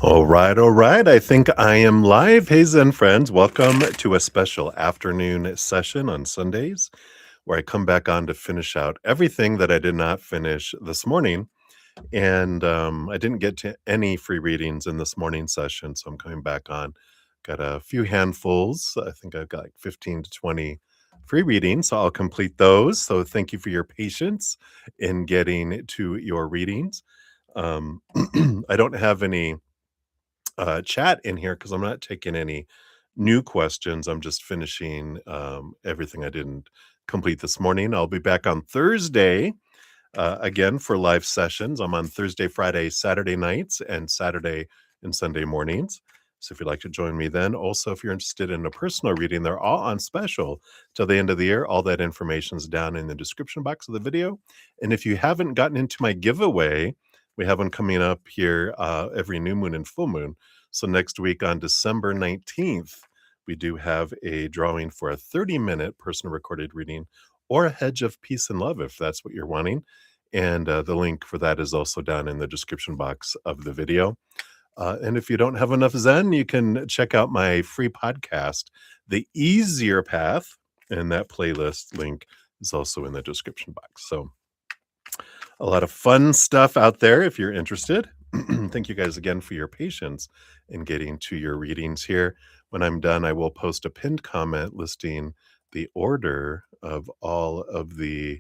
All right. I think I am live. Hey, Zen Friends. Welcome to a special afternoon session on Sundays where I come back on to finish out everything that I did not finish this morning. And I didn't get to any free readings in this morning session. So I'm coming back on. Got a few handfuls. I think I've got like 15 to 20 free readings. So I'll complete those. So thank you for your patience in getting to your readings. Um, I don't have any chat in here because I'm not taking any new questions. I'm just finishing everything I didn't complete this morning. I'll be back on Thursday again for live sessions. I'm on Thursday, Friday, Saturday nights, and Saturday and Sunday mornings. So if you'd like to join me then, also if you're interested in a personal reading, they're all on special till the end of the year. All that information is down in the description box of the video. And if you haven't gotten into my giveaway, we have one coming up here every new moon and full moon. So next week on December 19th, we do have a drawing for a 30-minute personal recorded reading or a hedge of peace and love if that's what you're wanting. And the link for that is also down in the description box of the video. And if you don't have enough Zen, you can check out my free podcast, The Easier Path. And that playlist link is also in the description box. So a lot of fun stuff out there if you're interested. Thank you guys again for your patience in getting to your readings here. When I'm done, I will post a pinned comment listing the order of all of the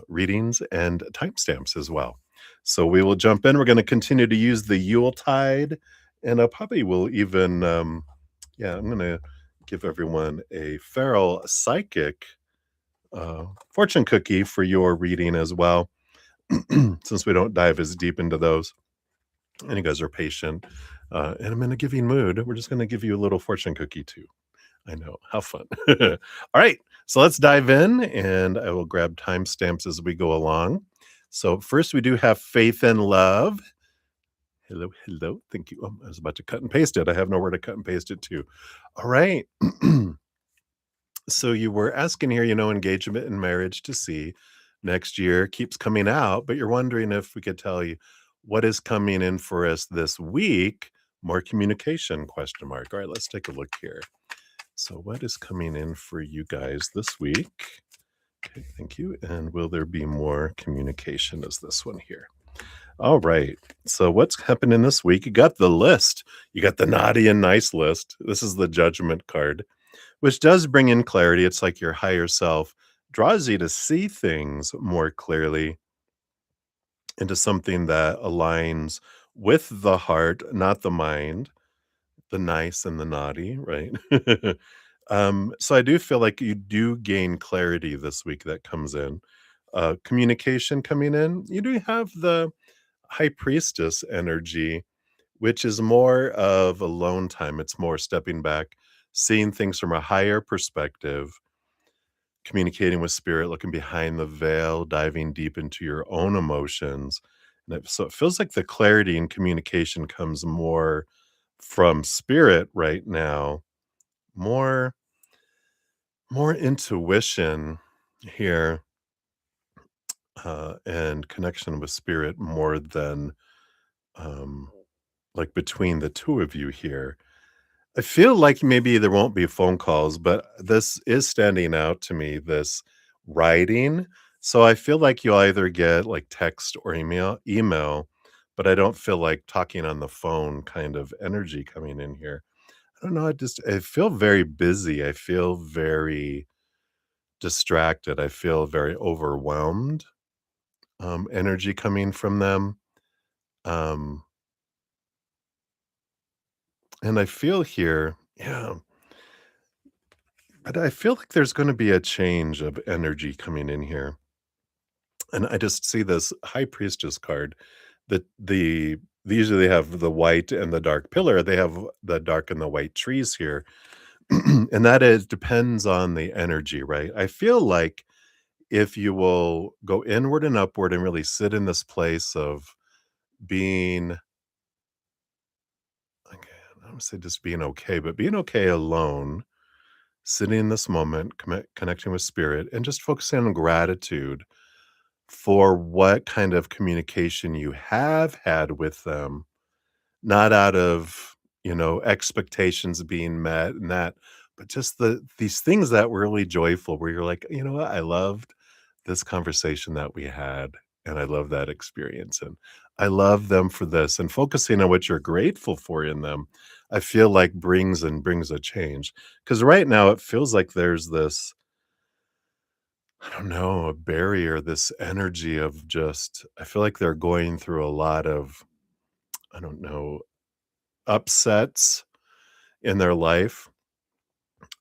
readings and timestamps as well. So we will jump in. We're going to continue to use the Yuletide, and I probably will even, I'm going to give everyone a feral psychic fortune cookie for your reading as well, since we don't dive as deep into those. And you guys are patient, and I'm in a giving mood. We're just going to give you a little fortune cookie too. I know. How fun. All right. So let's dive in, and I will grab timestamps as we go along. So first we do have faith and love. Hello, hello. Thank you. I was about to cut and paste it. I have nowhere to cut and paste it to. All right. So you were asking here, engagement and marriage to see next year keeps coming out, but you're wondering if we could tell you what is coming in for us this week. More communication, question mark. All right, let's take a look here. So what is coming in for you guys this week? Okay, thank you. And will there be more communication as this one here? All right. So what's happening this week? You got the list. You got the naughty and nice list. This is the judgment card, which does bring in clarity. It's like your higher self draws you to see things more clearly into something that aligns with the heart, not the mind, the nice and the naughty, right? So I do feel like you do gain clarity this week that comes in. Communication coming in, you do have the high priestess energy, which is more of alone time. It's more stepping back, seeing things from a higher perspective, communicating with spirit, looking behind the veil, diving deep into your own emotions. So it feels like the clarity and communication comes more from spirit right now, more intuition here, and connection with spirit more than um, like between the two of you here. I feel like maybe there won't be phone calls, but this is standing out to me, this writing. So I feel like you'll either get like text or email, but I don't feel like talking on the phone kind of energy coming in here. I don't know. I feel very busy. I feel very distracted. I feel very overwhelmed. Energy coming from them. Um, and I feel here, yeah, but I feel like there's going to be a change of energy coming in here. And I just see this high priestess card that they usually have the white and the dark pillar. They have the dark and the white trees here. And that is depends on the energy, right? I feel like if you will go inward and upward and really sit in this place of being, okay, I don't say just being okay, but being okay alone, sitting in this moment, connecting with spirit, and just focusing on gratitude for what kind of communication you have had with them, not out of, expectations being met and that, but just these things that were really joyful where you're like, "You know what? I loved this conversation that we had, and I love that experience, and I love them for this," and focusing on what you're grateful for in them, I feel like brings a change. Because right now it feels like there's this, I don't know, a barrier, this energy of just I feel like they're going through a lot of, I don't know, upsets in their life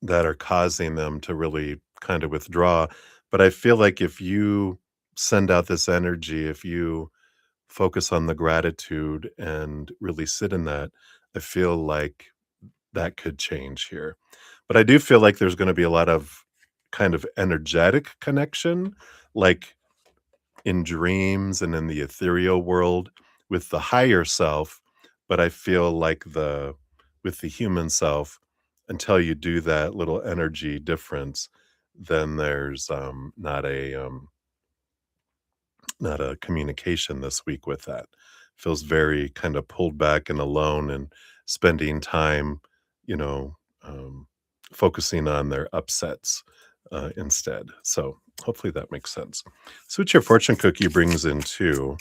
that are causing them to really kind of withdraw. But I feel like if you send out this energy, if you focus on the gratitude and really sit in that, I feel like that could change here. But I do feel like there's going to be a lot of kind of energetic connection, like in dreams and in the ethereal world with the higher self, but I feel like the with the human self, until you do that little energy difference, then there's not a communication this week with that. Feels very kind of pulled back and alone and spending time, you know, um, focusing on their upsets instead. So hopefully that makes sense. So what your fortune cookie brings in too,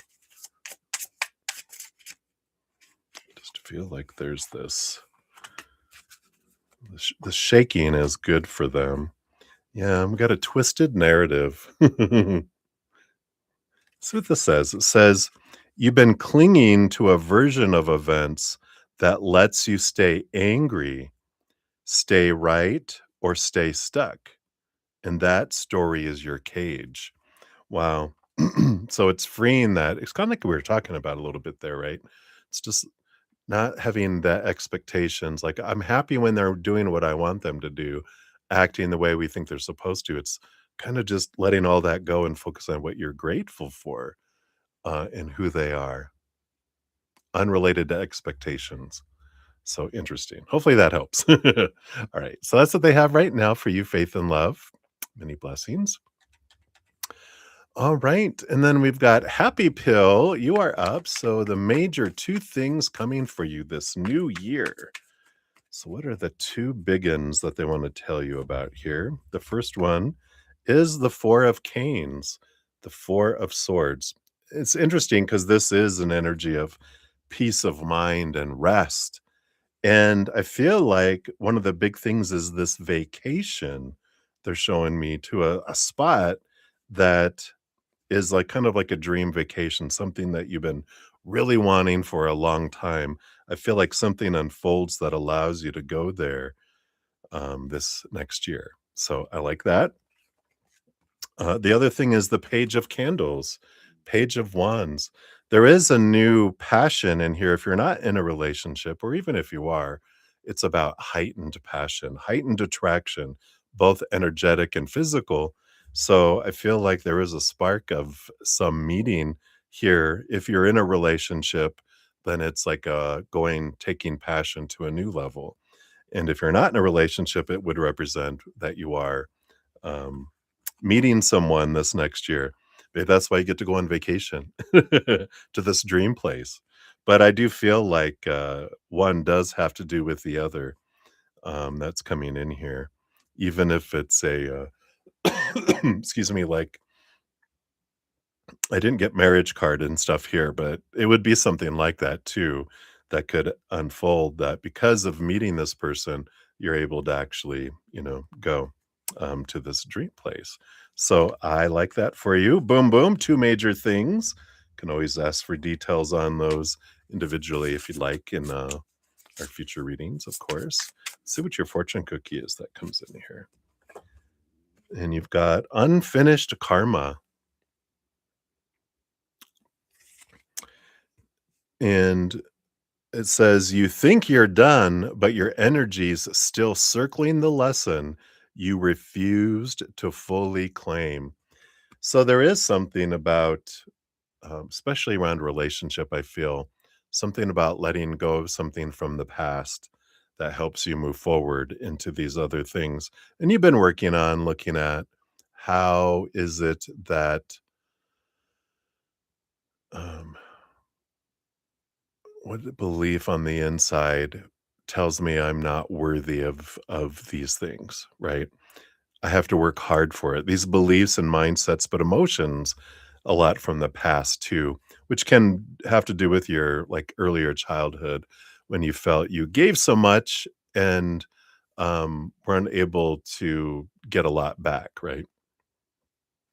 just feel like there's this, the shaking is good for them. Yeah, we got a twisted narrative. See what this says. It says, you've been clinging to a version of events that lets you stay angry, stay right, or stay stuck. And that story is your cage. Wow. So it's freeing that. It's kind of like we were talking about a little bit there, right? It's just not having the expectations. Like, I'm happy when they're doing what I want them to do, acting the way we think they're supposed to. It's kind of just letting all that go and focus on what you're grateful for and who they are, unrelated to expectations. So interesting. Hopefully that helps. All right. So that's what they have right now for you, faith and love. Many blessings. All right. And then we've got Happy Pill. You are up. So the major two things coming for you this new year. So, what are the two big ones that they want to tell you about here? The first one is the Four of Canes, the Four of Swords. It's interesting because this is an energy of peace of mind and rest. And I feel like one of the big things is this vacation they're showing me to a spot that is like kind of like a dream vacation, something that you've been really wanting for a long time. I feel like something unfolds that allows you to go there this next year. So I like that. The other thing is the Page of Candles, Page of Wands. There is a new passion in here. If you're not in a relationship, or even if you are, it's about heightened passion, heightened attraction, both energetic and physical. So I feel like there is a spark of some meeting here. If you're in a relationship, then it's like taking passion to a new level. And if you're not in a relationship, it would represent that you are um, meeting someone this next year. Maybe that's why you get to go on vacation to this dream place. But I do feel like one does have to do with the other that's coming in here, even if it's excuse me, like I didn't get marriage card and stuff here, but it would be something like that too, that could unfold that because of meeting this person, you're able to actually, go to this dream place. So I like that for you. Boom, boom. Two major things. Can always ask for details on those individually if you'd like in our future readings, of course. See what your fortune cookie is that comes in here. And you've got unfinished karma. And it says, "You think you're done, but your energy's still circling the lesson you refused to fully claim." So there is something about, especially around relationship, I feel, something about letting go of something from the past that helps you move forward into these other things. And you've been working on looking at how is it that, um, what belief on the inside tells me I'm not worthy of these things, right? I have to work hard for it. These beliefs and mindsets, but emotions a lot from the past too, which can have to do with your like earlier childhood when you felt you gave so much and were unable to get a lot back, right?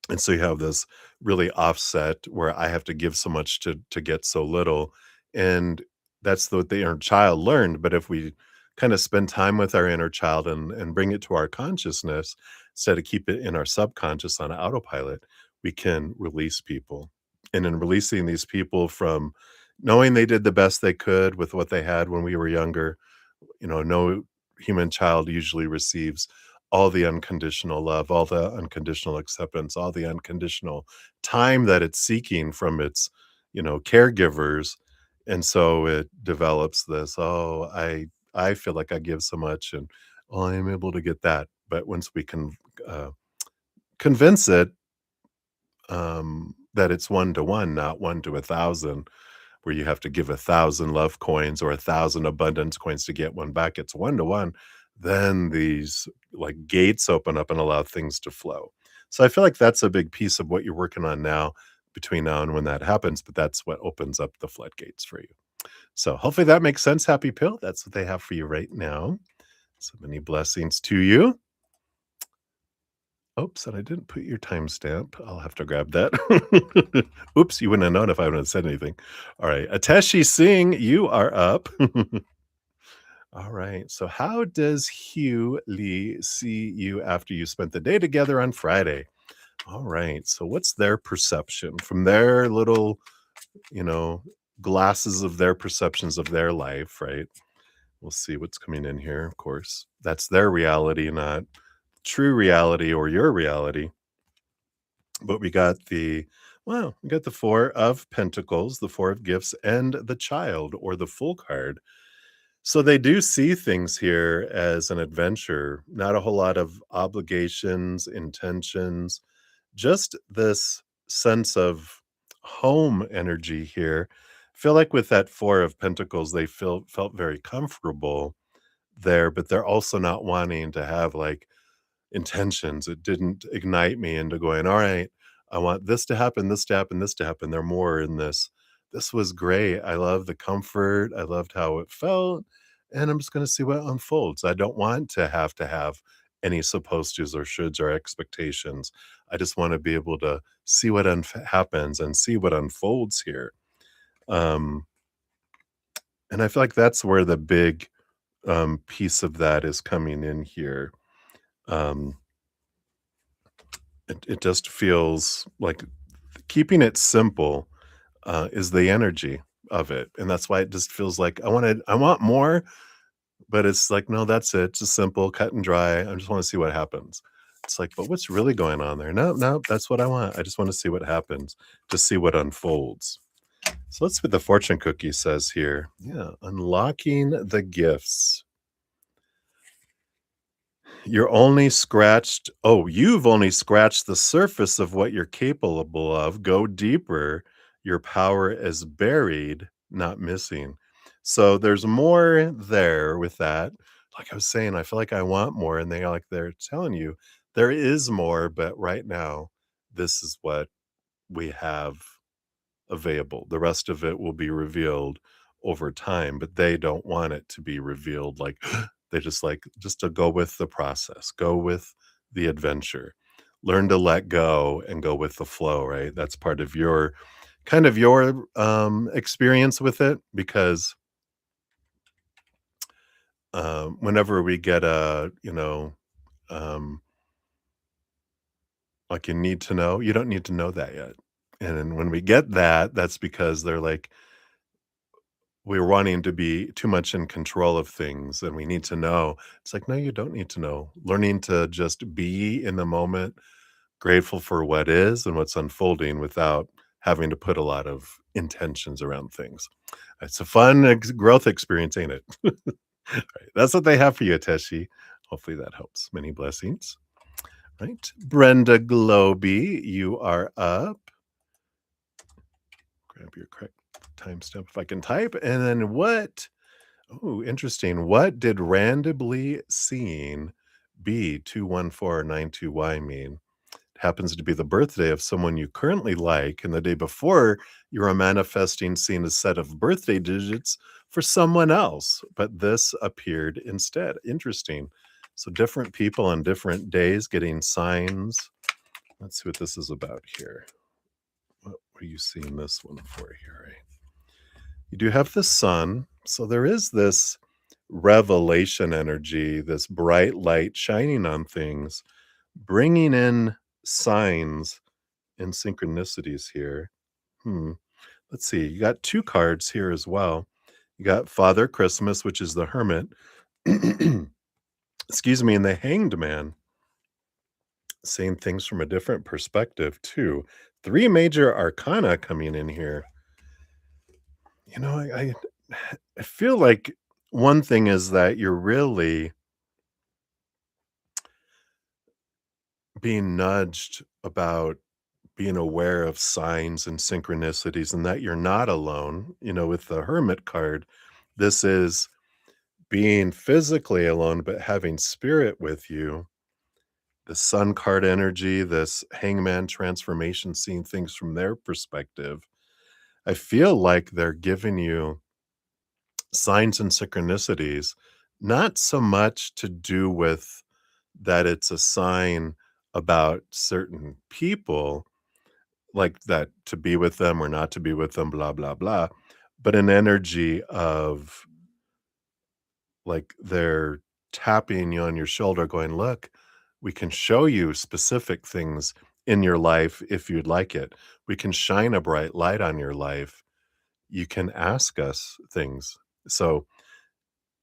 And so you have this really offset where I have to give so much to get so little, and that's what the inner child learned. But if we kind of spend time with our inner child and bring it to our consciousness instead of keep it in our subconscious on autopilot, we can release people. And in releasing these people from knowing they did the best they could with what they had when we were younger, no human child usually receives all the unconditional love, all the unconditional acceptance, all the unconditional time that it's seeking from its, caregivers. And so it develops this, oh, I feel like I give so much and oh, I am able to get that. But once we can convince it that it's one to one, not one to 1,000, where you have to give 1,000 love coins or 1,000 abundance coins to get one back. It's one to one. Then these like gates open up and allow things to flow. So I feel like that's a big piece of what you're working on now between now and when that happens, but that's what opens up the floodgates for you. So hopefully that makes sense, Happy Pill. That's what they have for you right now. So many blessings to you. Oops, and I didn't put your timestamp. I'll have to grab that. Oops, you wouldn't have known if I wouldn't have said anything. All right, Ateshi Singh, you are up. All right, so how does Hugh Lee see you after you spent the day together on Friday? All right, so what's their perception from their little, you know, glasses of their perceptions of their life, right? We'll see what's coming in here, of course. That's their reality, not true reality or your reality. But we got the 4 of Pentacles, the 4 of Gifts, and the Child or the Fool card. So they do see things here as an adventure, not a whole lot of obligations, intentions, just this sense of home energy here. Feel like with that 4 of Pentacles, they felt very comfortable there, but they're also not wanting to have like intentions. It didn't ignite me into going, all right, I want this to happen, this to happen, this to happen. They're more in this. This was great. I love the comfort. I loved how it felt. And I'm just going to see what unfolds. I don't want to have any supposed tos or shoulds or expectations. I just want to be able to see what happens and see what unfolds here. Um, and I feel like that's where the big piece of that is coming in here. Um, it just feels like keeping it simple, is the energy of it, and that's why it just feels like I want more, but it's like, "No, that's it, just simple, cut and dry, I just wanna see what happens." It's like, "But what's really going on there?" "No, no, that's what I want, I just wanna see what happens, to see what unfolds." So let's see what the fortune cookie says here. Yeah, unlocking the gifts. You've only scratched the surface of what you're capable of. Go deeper. Your power is buried, not missing. So there's more there with that. Like I was saying, I feel like I want more, and they're telling you there is more, but right now, this is what we have available. The rest of it will be revealed over time, but they don't want it to be revealed like they just to go with the process, go with the adventure. Learn to let go and go with the flow, right? That's part of your experience with it because whenever we get um, like you need to know, you don't need to know that yet. And then when we get that, that's because they're like, we're wanting to be too much in control of things and we need to know. It's like, no, you don't need to know. Learning to just be in the moment, grateful for what is and what's unfolding without having to put a lot of intentions around things. It's a fun growth experience, ain't it? Right. That's what they have for you, Teshi. Hopefully that helps. Many blessings. Right. Brenda Globy, you are up. Grab your correct timestamp if I can type. And then what oh, interesting. What did randomly seen B21492Y mean? Happens to be the birthday of someone you currently like, and the day before, you are manifesting seeing a set of birthday digits for someone else, but this appeared instead. Interesting. So different people on different days getting signs. Let's see what this is about here. What are you seeing this one for here? Eh? You do have the sun, so there is this revelation energy, this bright light shining on things, bringing in signs and synchronicities here. Hmm. Let's see. You got 2 cards here as well. You got Father Christmas, which is the Hermit. Excuse me, and the Hanged Man, seeing things from a different perspective too. 3 major arcana coming in here. You know, I feel like one thing is that you're really being nudged about being aware of signs and synchronicities and that you're not alone. You know, with the Hermit card, this is being physically alone, but having spirit with you. The Sun card energy, this Hangman transformation, seeing things from their perspective. I feel like they're giving you signs and synchronicities, not so much to do with that it's a sign about certain people, like that to be with them or not to be with them, blah, blah, blah, but an energy of like they're tapping you on your shoulder, going, look, we can show you specific things in your life if you'd like it. We can shine a bright light on your life. You can ask us things. So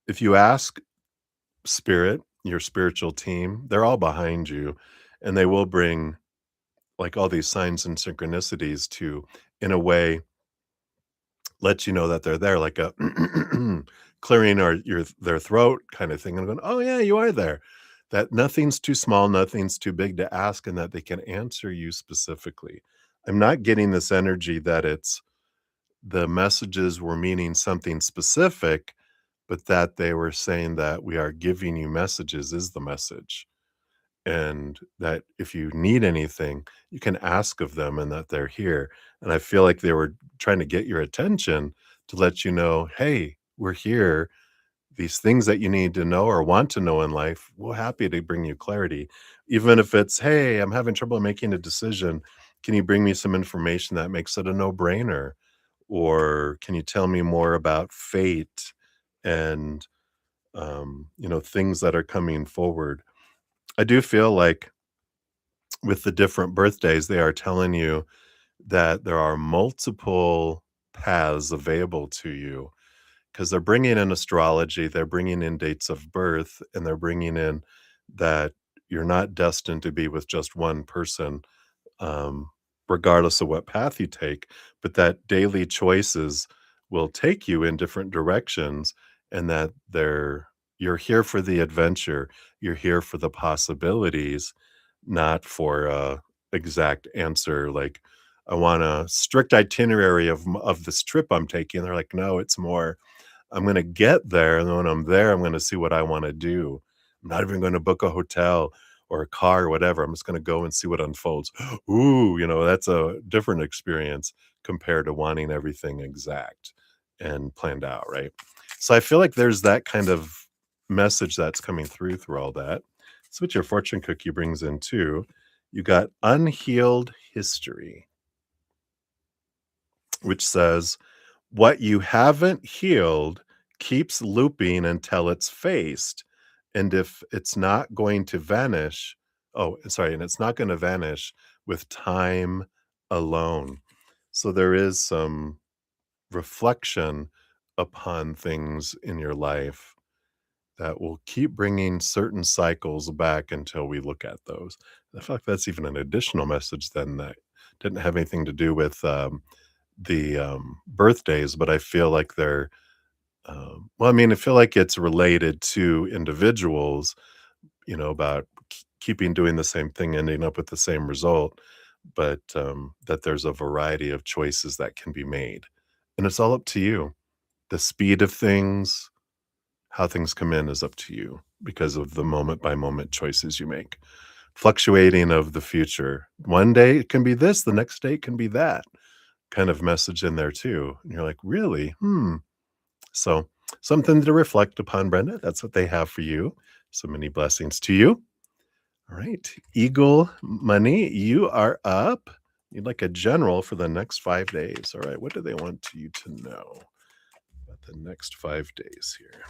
if you ask spirit, your spiritual team, they're all behind you and they will bring like all these signs and synchronicities to, in a way, let you know that they're there, like a clearing or their throat kind of thing, and going, "Oh, yeah, you are there." That nothing's too small, nothing's too big to ask, and that they can answer you specifically. I'm not getting this energy that it's the messages were meaning something specific, but that they were saying that we are giving you messages is the message, and that if you need anything, you can ask of them and that they're here. And I feel like they were trying to get your attention to let you know, "Hey, we're here. These things that you need to know or want to know in life, we're happy to bring you clarity." Even if it's, "Hey, I'm having trouble making a decision. Can you bring me some information that makes it a no-brainer?" Or, "Can you tell me more about fate and, things that are coming forward?" I do feel like with the different birthdays, they are telling you that there are multiple paths available to you because they're bringing in astrology, they're bringing in dates of birth, and they're bringing in that you're not destined to be with just one person, um, regardless of what path you take, but that daily choices will take you in different directions and that you're here for the adventure, you're here for the possibilities, not for a exact answer, like, "I want a strict itinerary of this trip I'm taking." They're like, "No, it's more, I'm gonna get there, and then when I'm there, I'm gonna see what I wanna do. I'm not even gonna book a hotel or a car or whatever, I'm just gonna go and see what unfolds." Ooh, that's a different experience compared to wanting everything exact and planned out, right? So I feel like there's that kind of message that's coming through all that. So what your fortune cookie brings in too, you got unhealed history, which says, "What you haven't healed keeps looping until it's faced, and if it's not going to vanish." Oh, sorry, and it's not gonna vanish with time alone. So there is some reflection upon things in your life that will keep bringing certain cycles back until we look at those. I feel like that's even an additional message then that didn't have anything to do with, the birthdays, but I feel like they're, well, I mean, I feel like it's related to individuals, about keeping doing the same thing, ending up with the same result, but that there's a variety of choices that can be made And it's all up to you. The speed of things, how things come in is up to you because of the moment by moment choices you make. Fluctuating of the future. One day it can be this, the next day it can be that kind of message in there too. And you're like, really? So something to reflect upon, Brenda. That's what they have for you. So many blessings to you. All right. Eagle Money, you are up. You'd like a general for the next 5 days. All right. What do they want you to know about the next 5 days here?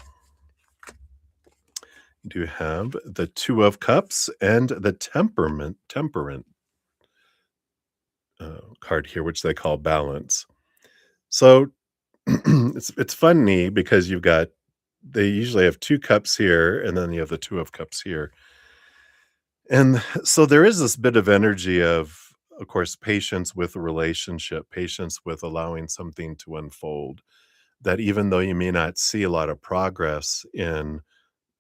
You do have the Two of Cups and the Temperament card here, which they call balance. So it's funny because you've got they usually have 2 cups here, and then you have the 2 of cups here. And so there is this bit of energy of course, patience with a relationship, patience with allowing something to unfold, that even though you may not see a lot of progress in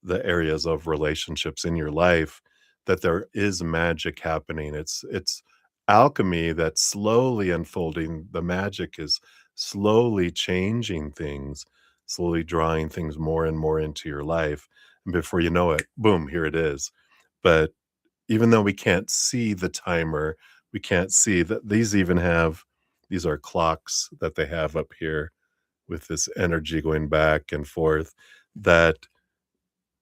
the areas of relationships in your life, that there is magic happening. It's alchemy that's slowly unfolding. The magic is slowly changing things, slowly drawing things more and more into your life. And before you know it, boom, here it is. But even though we can't see the timer, we can't see that these are clocks that they have up here with this energy going back and forth, that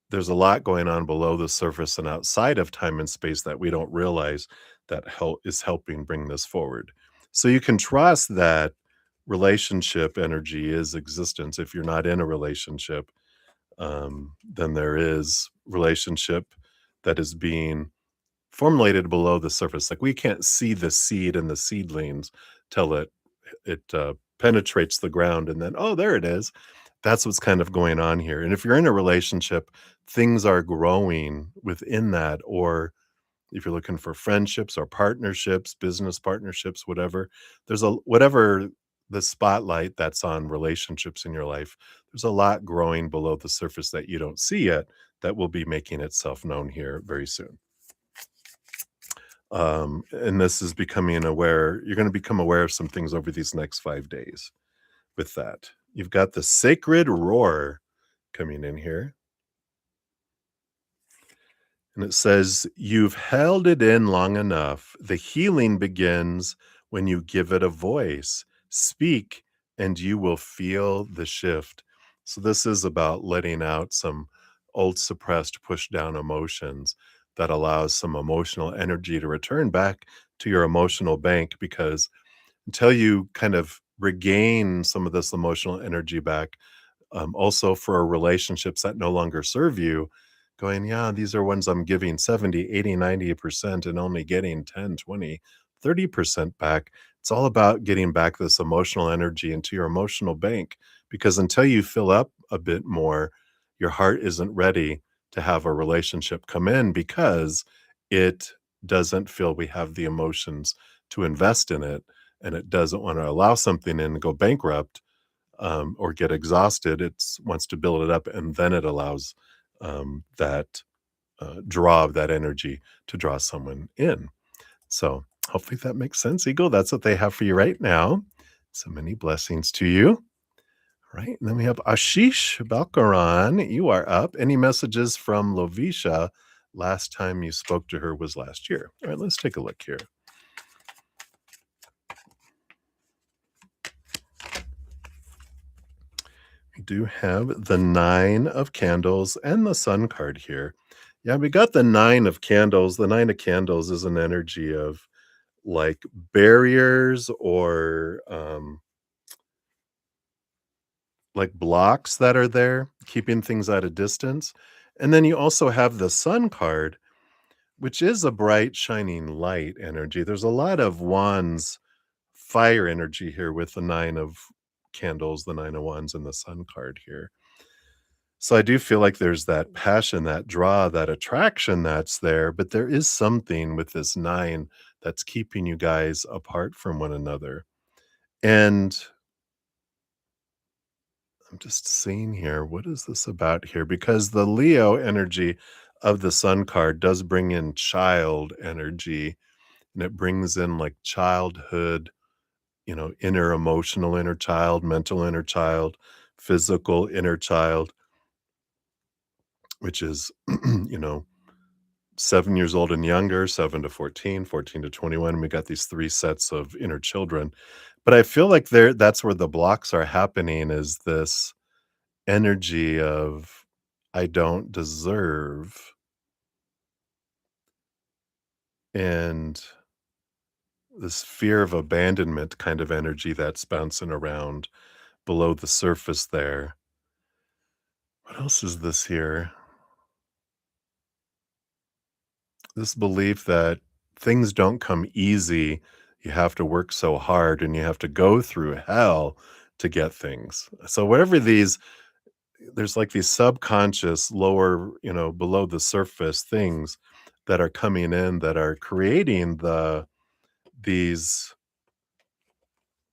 there's a lot going on below the surface and outside of time and space that we don't realize that is helping bring this forward. So you can trust that relationship energy is existence. If you're not in a relationship, then there is relationship that is being formulated below the surface. Like we can't see the seed and the seedlings till it penetrates the ground, and then oh, there it is. That's what's kind of going on here. And if you're in a relationship, things are growing within that. Or if you're looking for friendships or partnerships, business partnerships, whatever, there's a whatever the spotlight that's on relationships in your life, there's a lot growing below the surface that you don't see yet that will be making itself known here very soon. And this is becoming aware. You're going to become aware of some things over these next 5 days with that. You've got the sacred roar coming in here. And it says, you've held it in long enough. The healing begins when you give it a voice. Speak, and you will feel the shift. So, this is about letting out some old, suppressed, pushed down emotions that allows some emotional energy to return back to your emotional bank. Because until you kind of regain some of this emotional energy back, also for relationships that no longer serve you, going, yeah, these are ones I'm giving 70, 80, 90% and only getting 10, 20, 30% back. It's all about getting back this emotional energy into your emotional bank, because until you fill up a bit more, your heart isn't ready to have a relationship come in, because it doesn't feel we have the emotions to invest in it, and it doesn't want to allow something in and go bankrupt, or get exhausted. It wants to build it up, and then it allows that draw of that energy to draw someone in. So hopefully that makes sense, Eagle. That's what they have for you right now. So many blessings to you. Right. And then we have Ashish Balkaran. You are up. Any messages from Lovisha? Last time you spoke to her was last year. All right, let's take a look here. We do have the Nine of Candles and the Sun card here. Yeah, we got the Nine of Candles. The Nine of Candles is an energy of like barriers, or like blocks that are there, keeping things at a distance. And then you also have the Sun card, which is a bright, shining light energy. There's a lot of wands, fire energy here with the Nine of Candles, the Nine of Wands, and the Sun card here. So I do feel like there's that passion, that draw, that attraction that's there, but there is something with this nine that's keeping you guys apart from one another. And I'm just seeing here, what is this about here? Because the Leo energy of the Sun card does bring in child energy, and it brings in like childhood inner emotional inner child, mental inner child, physical inner child, which is, you know, 7 years old and younger, 7 to 14, 14 to 21. We got these three sets of inner children. But I feel like that's where the blocks are happening is this energy of I don't deserve and this fear of abandonment kind of energy that's bouncing around below the surface there. What else is this here? This belief that things don't come easy. You have to work so hard and you have to go through hell to get things. So whatever these there's like these subconscious lower, below the surface things that are coming in that are creating these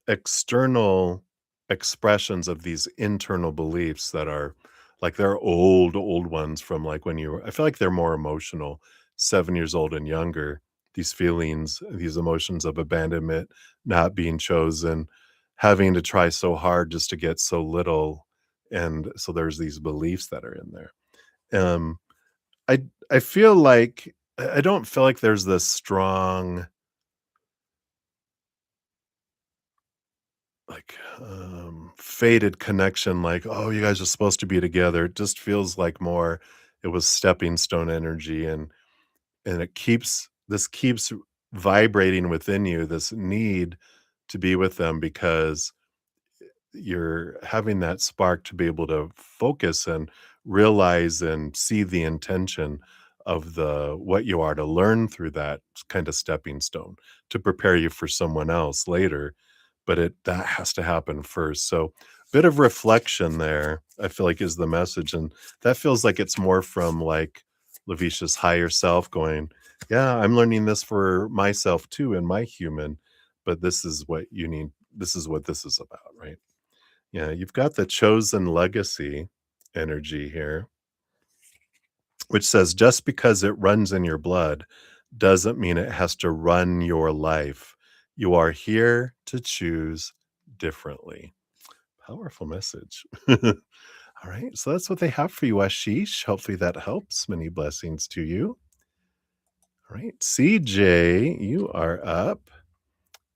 external expressions of these internal beliefs that are like they're old ones from like when you were I feel like they're more emotional, 7 years old and younger. These feelings, these emotions of abandonment, not being chosen, having to try so hard just to get so little, and so there's these beliefs that are in there. Um, I feel like I don't feel like there's this strong like, faded connection, like, "Oh, you guys are supposed to be together." It just feels like more it was stepping stone energy, and it keeps vibrating within you, this need to be with them because you're having that spark to be able to focus and realize and see the intention of the what you are to learn through that kind of stepping stone to prepare you for someone else later, but it that has to happen first. So bit of reflection there I feel like is the message, and that feels like it's more from like Lavicia's higher self going, yeah, I'm learning this for myself too and my human, but this is what you need, this is what this is about, right? Yeah, you've got the chosen legacy energy here, which says just because it runs in your blood doesn't mean it has to run your life. You are here to choose differently. Powerful message. All right, so that's what they have for you, Ashish. Hopefully that helps. Many blessings to you. All right, CJ, you are up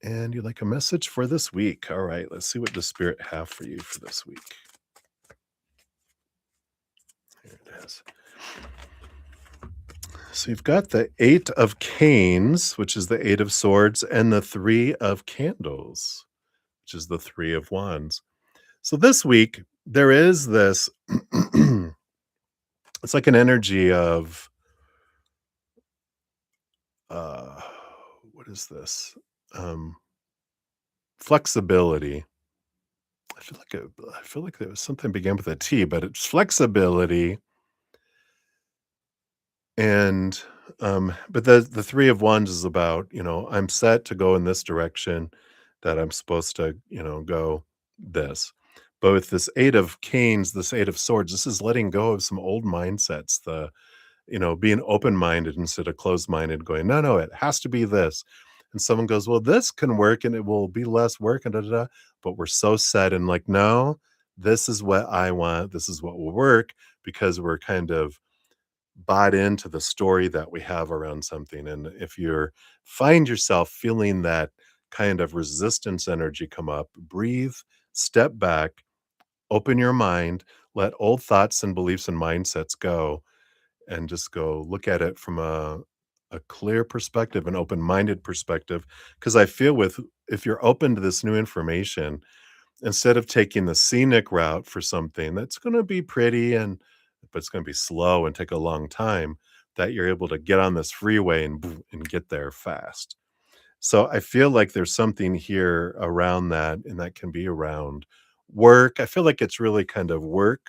and you'd like a message for this week. All right, let's see what the spirit have for you for this week. Here it is. So you've got the 8 of canes, which is the 8 of swords, and the 3 of candles, which is the 3 of wands. So this week, there is this it's like an energy of, uh, what is this? Um, flexibility. I feel like there was something began with a T, but it's flexibility. And, but the 3 of wands is about, I'm set to go in this direction, that I'm supposed to, go this. But with this 8 of canes, this 8 of swords, this is letting go of some old mindsets, being open-minded instead of closed-minded, going, "No, no, it has to be this." And someone goes, "Well, this can work and it will be less work and da da da." But we're so set and like, "No, this is what I want. This is what will work," because we're kind of bought into the story that we have around something. And if you're find yourself feeling that kind of resistance energy come up, breathe, step back, open your mind, let old thoughts and beliefs and mindsets go, and just go look at it from a clear perspective, an open-minded perspective. Because I feel with if you're open to this new information, instead of taking the scenic route for something that's gonna be pretty and but it's gonna be slow and take a long time, that you're able to get on this freeway and and get there fast. So I feel like there's something here around that, and that can be around work. I feel like it's really kind of work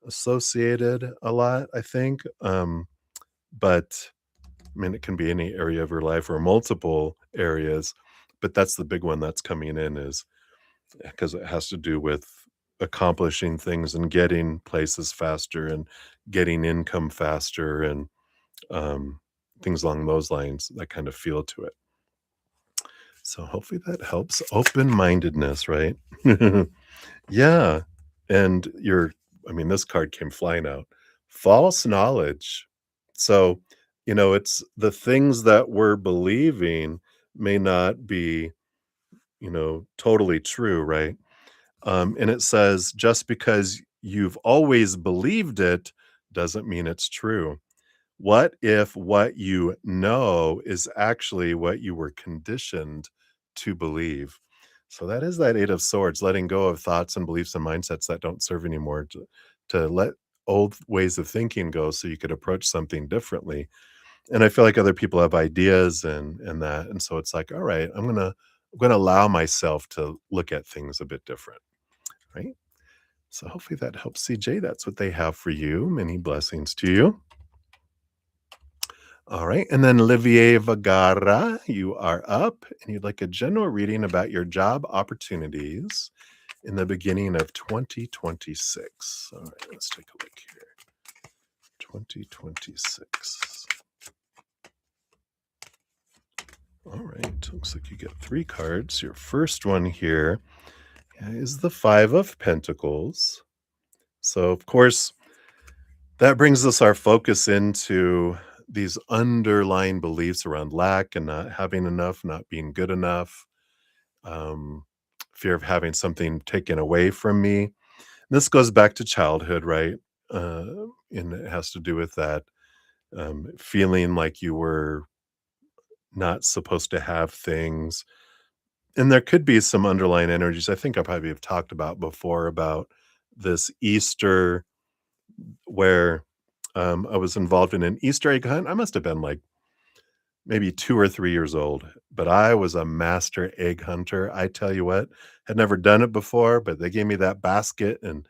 associated a lot, I think. But I mean, it can be any area of your life or multiple areas, but that's the big one that's coming in is because it has to do with accomplishing things and getting places faster and getting income faster and um, things along those lines that kind of feel to it. So hopefully that helps. Open-mindedness, right? Yeah. And I mean, this card came flying out. False knowledge. So, it's the things that we're believing may not be, totally true, right? And it says just because you've always believed it doesn't mean it's true. What if what you know is actually what you were conditioned to believe? So that is that 8 of swords, letting go of thoughts and beliefs and mindsets that don't serve anymore, to let old ways of thinking go so you could approach something differently. And I feel like other people have ideas and that. And so it's like, all right, I'm gonna allow myself to look at things a bit different, right? So hopefully that helps, CJ. That's what they have for you. Many blessings to you. All right. And then Olivier Vagara, you are up and you'd like a general reading about your job opportunities in the beginning of 2026. All right, let's take a look here. 2026. All right. Looks like you get 3 cards. Your first one here is the 5 of Pentacles. So, of course, that brings us our focus into these underlying beliefs around lack and not having enough, not being good enough, um, fear of having something taken away from me. This goes back to childhood, right? And it has to do with that feeling like you were not supposed to have things. And there could be some underlying energies. I think I probably have talked about before about this Easter where I was involved in an Easter egg hunt. I must have been like maybe 2 or 3 years old, but I was a master egg hunter. I tell you what, had never done it before, but they gave me that basket and,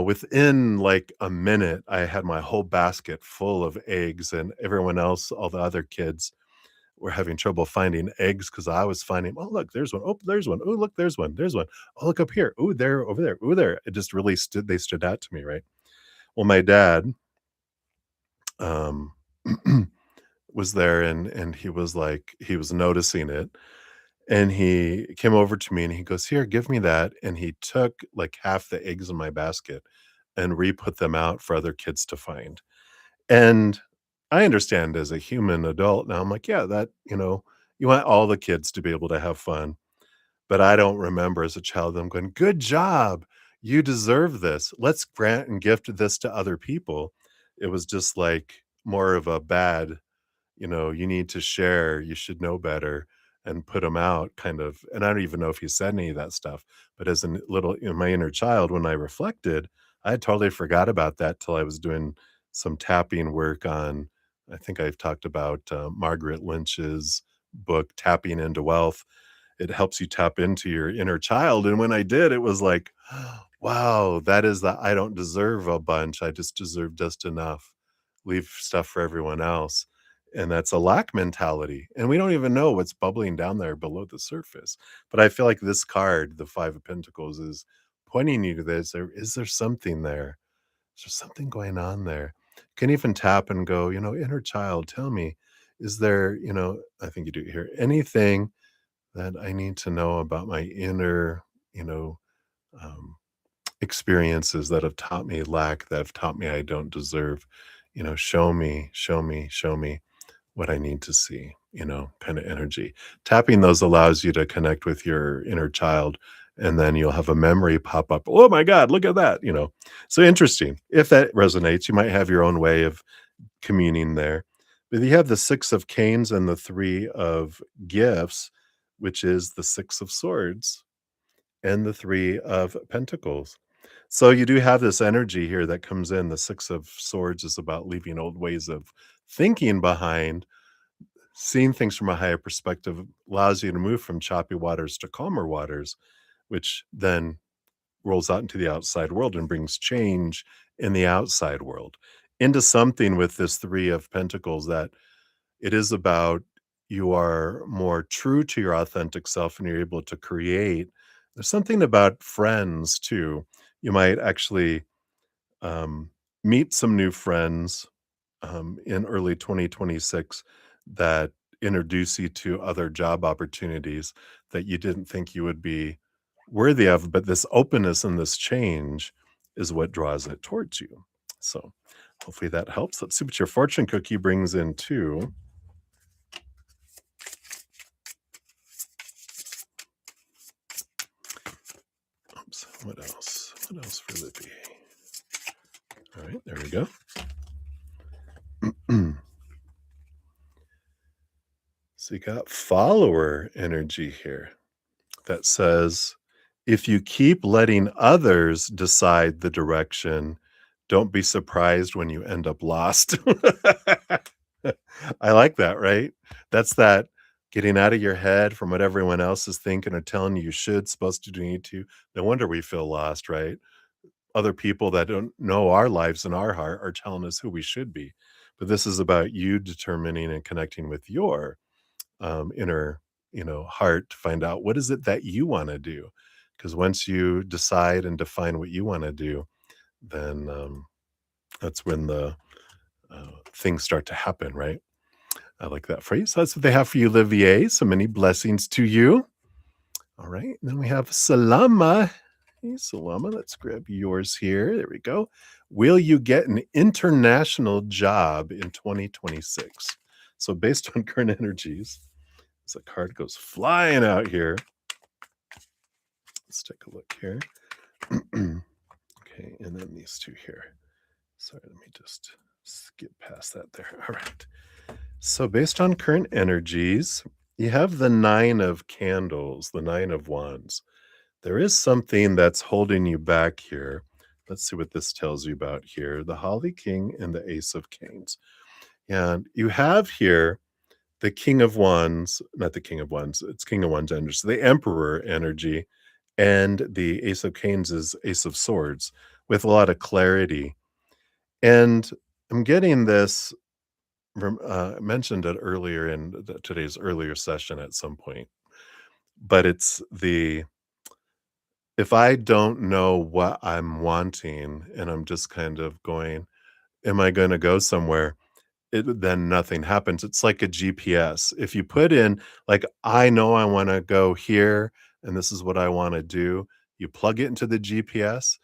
within like a minute, I had my whole basket full of eggs and everyone else, all the other kids were having trouble finding eggs because I was finding, "Oh, look, there's one. Oh, there's one. Oh, look, there's one. There's one. Oh, look up here. Oh, there, over there. Oh, there." It just really stood out to me, right? Well, my dad, um was there and he was noticing it, and he came over to me and he goes, "Here, give me that," and he took, like, half the eggs in my basket and re-put them out for other kids to find, and I understand as a human adult now, I'm like, "Yeah, you want all the kids to be able to have fun," but I don't remember as a child them going, "Good job, you deserve this. Let's grant and gift this to other people." It was just, like, more of a bad, you need to share, you should know better, and put them out kind of, and I don't even know if he said any of that stuff, but as a little, my inner child, when I reflected, I had totally forgot about that till I was doing some tapping work on, I think I've talked about, Margaret Lynch's book, Tapping into Wealth. It helps you tap into your inner child, and when I did, it was like, wow, that is the I don't deserve a bunch, I just deserve just enough. Leave stuff for everyone else, and that's a lack mentality, and we don't even know what's bubbling down there below the surface, but I feel like this card, the 5 of Pentacles, is pointing you to this. Is there something there? Is there something going on there? You can even tap and go, "Inner child, tell me, is there," I think you do here, "anything that I need to know about my inner, you know, um, experiences that have taught me lack, that have taught me I don't deserve, show me, show me, show me what I need to see," kind of energy. Tapping those allows you to connect with your inner child, and then you'll have a memory pop up. Oh my God, look at that. So interesting. If that resonates, you might have your own way of communing there. But you have the 6 of Canes and the 3 of Gifts, which is the 6 of Swords and the 3 of Pentacles. So you do have this energy here that comes in. The 6 of Swords is about leaving old ways of thinking behind. Seeing things from a higher perspective allows you to move from choppy waters to calmer waters, which then rolls out into the outside world and brings change in the outside world into something with this 3 of Pentacles that it is about you are more true to your authentic self and you're able to create. There's something about friends too. You might actually um, meet some new friends in early 2026 that introduce you to other job opportunities that you didn't think you would be worthy of, but this openness and this change is what draws it towards you. So hopefully that helps. Let's see what your fortune cookie brings in too. Oops, what else? What else for Libby? All right, there we go. So you got follower energy here that says, if you keep letting others decide the direction, don't be surprised when you end up lost. I like that, right? That's that getting out of your head from what everyone else is thinking or telling you should, supposed to do, need to. No wonder we feel lost, right? Other people that don't know our lives and our heart are telling us who we should be. But this is about you determining and connecting with your inner, heart to find out what is it that you want to do. Because once you decide and define what you want to do, then that's when the things start to happen, right? I like that phrase. That's what they have for you, Olivier. So many blessings to you. All right. And then we have Salama. Hey, Salama, let's grab yours here. There we go. Will you get an international job in 2026? So, based on current energies, as the card goes flying out here, let's take a look here. Okay. And then these two here. Sorry, let me just skip past that there. All right. So, based on current energies, you have the Nine of Candles, the Nine of Wands. There is something that's holding you back here. Let's see what this tells you about here. The Holly King and the Ace of Canes. And you have here the King of Wands, not the King of Wands, it's King of Wands energy. So the Emperor energy and the Ace of Canes is Ace of Swords with a lot of clarity. And I'm getting this I mentioned it earlier in today's earlier session at some point, but it's the if I don't know what I'm wanting and I'm just kind of going, am I going to go somewhere? Then nothing happens. It's like a GPS. If you put in, like, I know I want to go here and this is what I want to do, you plug it into the GPS.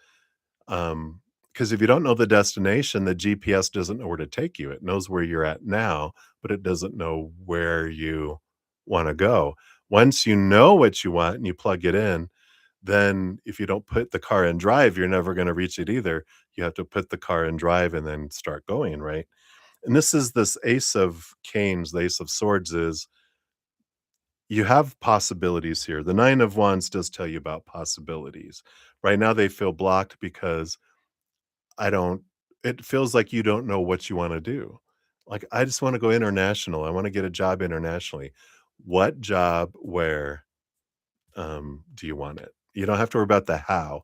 Because if you don't know the destination, the GPS doesn't know where to take you. It knows where you're at now, but it doesn't know where you wanna go. Once you know what you want and you plug it in, then if you don't put the car in drive, you're never gonna reach it either. You have to put the car in drive and then start going, right? And this Ace of Canes, the Ace of Swords is you have possibilities here. The Nine of Wands does tell you about possibilities. Right now, they feel blocked because I don't it feels like you don't know what you wanna do. Like, I just wanna go international. I wanna get a job internationally. What job, where, do you want it? You don't have to worry about the how,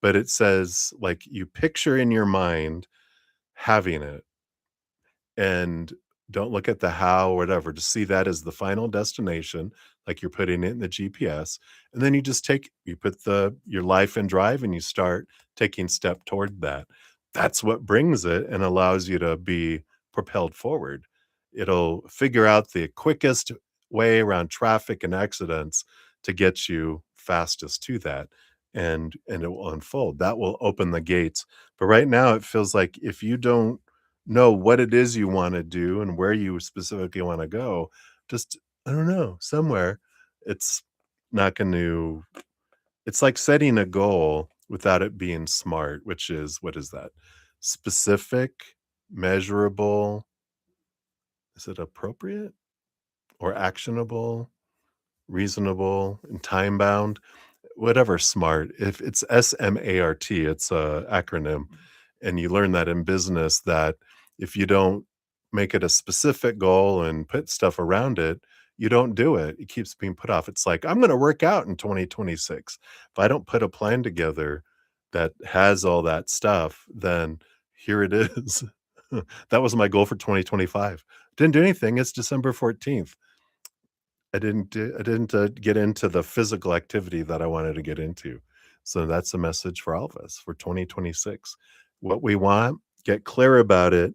but it says, like, you picture in your mind having it and don't look at the how or whatever. Just see that as the final destination, like you're putting it in the GPS, and then you put your life in drive and you start taking step toward that. That's what brings it and allows you to be propelled forward. It'll figure out the quickest way around traffic and accidents to get you fastest to that, and it will unfold. That will open the gates. But right now it feels like if you don't know what it is you wanna do and where you specifically wanna go, just, I don't know, somewhere, it's not gonna it's like setting a goal without it being smart, which is what is that? Specific, measurable, is it appropriate or actionable, reasonable, and time bound? Whatever smart. If it's SMART, it's a acronym, and you learn that in business that if you don't make it a specific goal and put stuff around it, you don't do it. It keeps being put off. It's like, I'm gonna work out in 2026. If I don't put a plan together that has all that stuff, then here it is. That was my goal for 2025. Didn't do anything. It's December 14th. I didn't, get into the physical activity that I wanted to get into. So that's a message for all of us for 2026. What we want, get clear about it,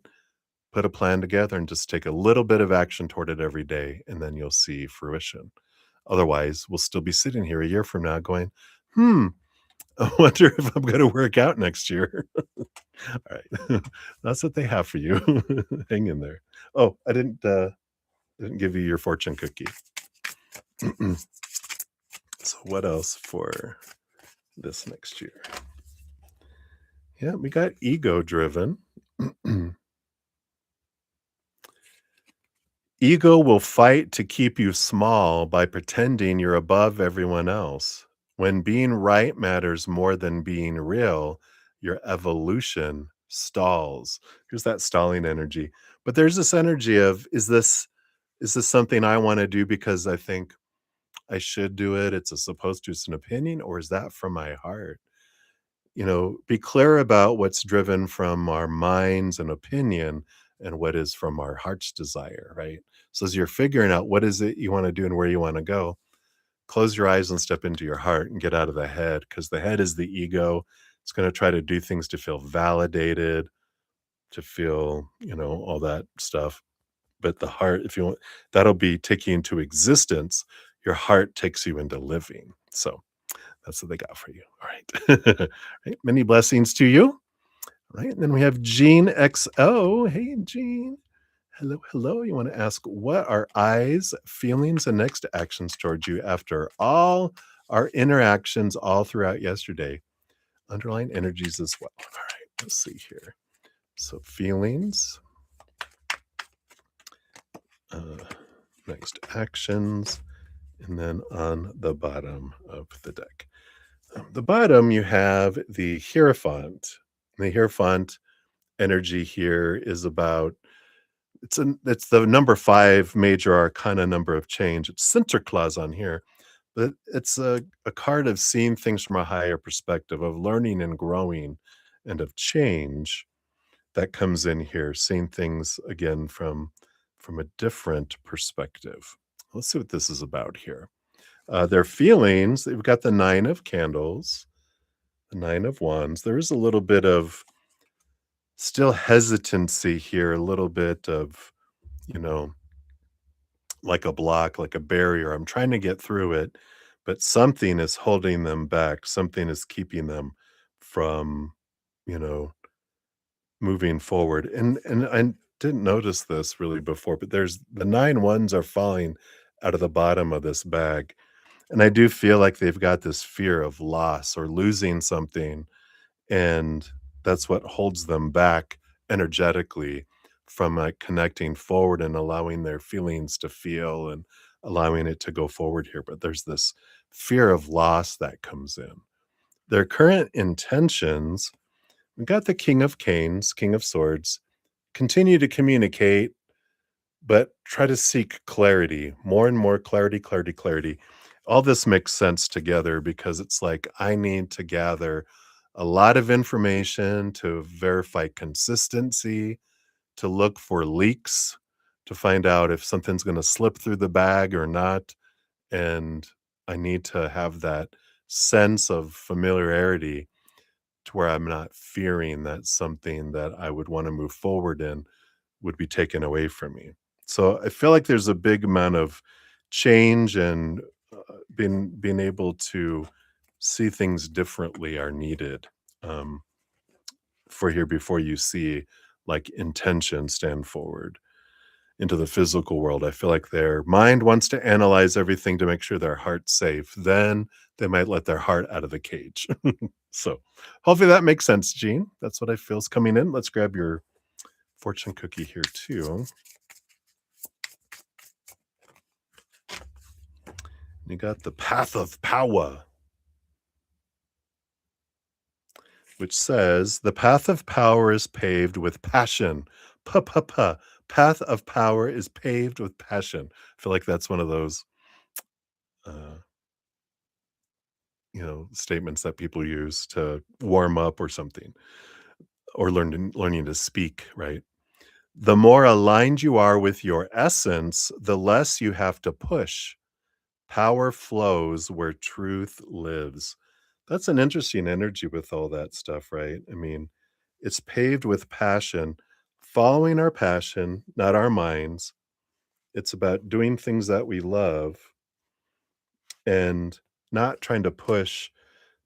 Put a plan together and just take a little bit of action toward it every day, and then you'll see fruition. Otherwise, we'll still be sitting here a year from now going, "Hmm, I wonder if I'm gonna work out next year." All right. That's what they have for you. Hang in there. Oh, I didn't give you your fortune cookie. So what else for this next year? Yeah, we got ego driven. Ego will fight to keep you small by pretending you're above everyone else. When being right matters more than being real, your evolution stalls. Here's that stalling energy. But there's this energy of, is this something I want to do because I think I should do it? It's a supposed to, it's an opinion, or is that from my heart? Be clear about what's driven from our minds and opinion and what is from our heart's desire, right? So as you're figuring out what is it you want to do and where you want to go, close your eyes and step into your heart and get out of the head, because the head is the ego. It's going to try to do things to feel validated, to feel, all that stuff. But the heart, if you want, that'll be taking you into existence. Your heart takes you into living. So that's what they got for you. All right. Right. Many blessings to you. All right. And then we have Gene XO. Hey, Gene. Hello. Hello. You want to ask, what are eyes, feelings, and next actions towards you after all our interactions all throughout yesterday? Underlying energies as well. All right. Let's see here. So, feelings, uh, next actions, and then on the bottom of the deck. The bottom, you have the Hierophant. The Hierophant energy here is about, it's the number 5 major arcana number of change. It's Sinterklaas on here, but it's a card of seeing things from a higher perspective, of learning and growing, and of change that comes in here, seeing things again from a different perspective. Let's see what this is about here. Their feelings, they've got the 9 of candles, the 9 of wands. There is a little bit of still hesitancy here, a little bit of, you know, like a block, like a barrier. I'm trying to get through it, but something is holding them back. Something is keeping them from, you know, moving forward. And I didn't notice this really before, but there's the 9 ones are falling out of the bottom of this bag. And I do feel like they've got this fear of loss or losing something, and that's what holds them back energetically from, like, connecting forward and allowing their feelings to feel and allowing it to go forward here. But there's this fear of loss that comes in. Their current intentions, we got the King of Canes, King of Swords, continue to communicate, but try to seek clarity, more and more clarity, clarity, clarity. All this makes sense together because it's like I need to gather a lot of information to verify consistency, to look for leaks, to find out if something's going to slip through the bag or not. And I need to have that sense of familiarity to where I'm not fearing that something that I would want to move forward in would be taken away from me. So I feel like there's a big amount of change, and being able to see things differently are needed, um, for here before you see like intention stand forward into the physical world. I feel like their mind wants to analyze everything to make sure their heart's safe. Then they might let their heart out of the cage. So hopefully that makes sense, Gene. That's what I feel is coming in. Let's grab your fortune cookie here too. You got the path of power, which says the path of power is paved with passion. Pa pa pa. Path of power is paved with passion. I feel like that's one of those, uh, statements that people use to warm up or something, or learning to speak, right? The more aligned you are with your essence, the less you have to push. Power flows where truth lives. That's an interesting energy with all that stuff, right? I mean, it's paved with passion. following our passion, not our minds. It's about doing things that we love and not trying to push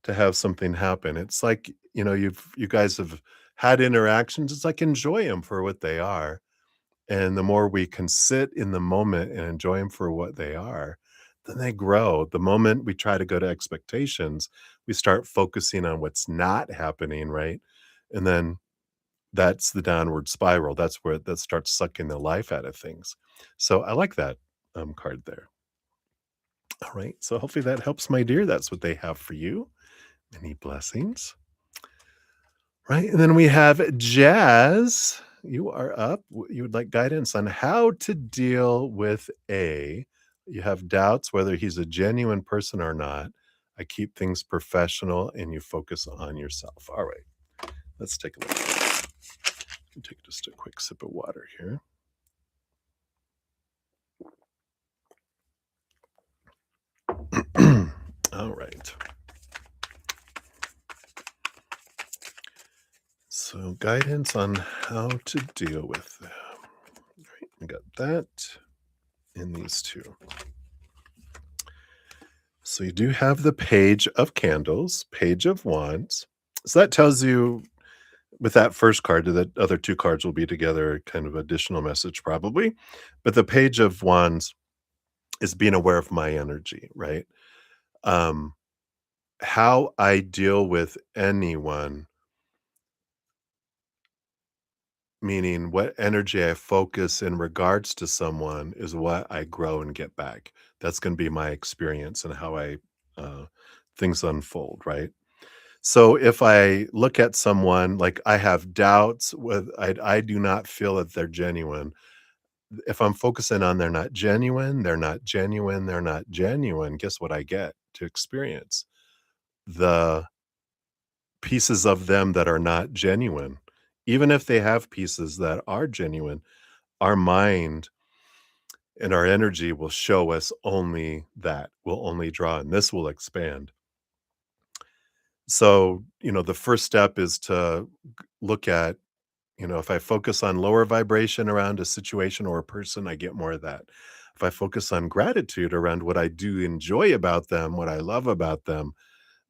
to have something happen. It's like, you guys have had interactions. It's like enjoy them for what they are. And the more we can sit in the moment and enjoy them for what they are, then they grow. The moment we try to go to expectations, we start focusing on what's not happening, right? And then that's the downward spiral. That's where that starts sucking the life out of things. So I like that card there. All right. So hopefully that helps, my dear. That's what they have for you. Many blessings. Right. And then we have Jazz. You are up. You would like guidance on how to deal with you have doubts whether he's a genuine person or not. I keep things professional and you focus on yourself. All right. Let's take a look. Take just a quick sip of water here. All right. So, guidance on how to deal with them. All right, we got that in these two. So, you do have the Page of Candles, Page of Wands. So, that tells you with that first card, the other two cards will be together, kind of additional message probably. But the Page of Wands is being aware of my energy, right? Um, how I deal with anyone, meaning what energy I focus in regards to someone is what I grow and get back. That's going to be my experience and how uh, things unfold, right? So if I look at someone like I have doubts with, I do not feel that they're genuine. If I'm focusing on they're not genuine, they're not genuine, they're not genuine, guess what I get to experience? The pieces of them that are not genuine. Even if they have pieces that are genuine, our mind and our energy will show us only that. We'll only draw, and this will expand. So, the first step is to look at, if I focus on lower vibration around a situation or a person, I get more of that. If I focus on gratitude around what I do enjoy about them, what I love about them,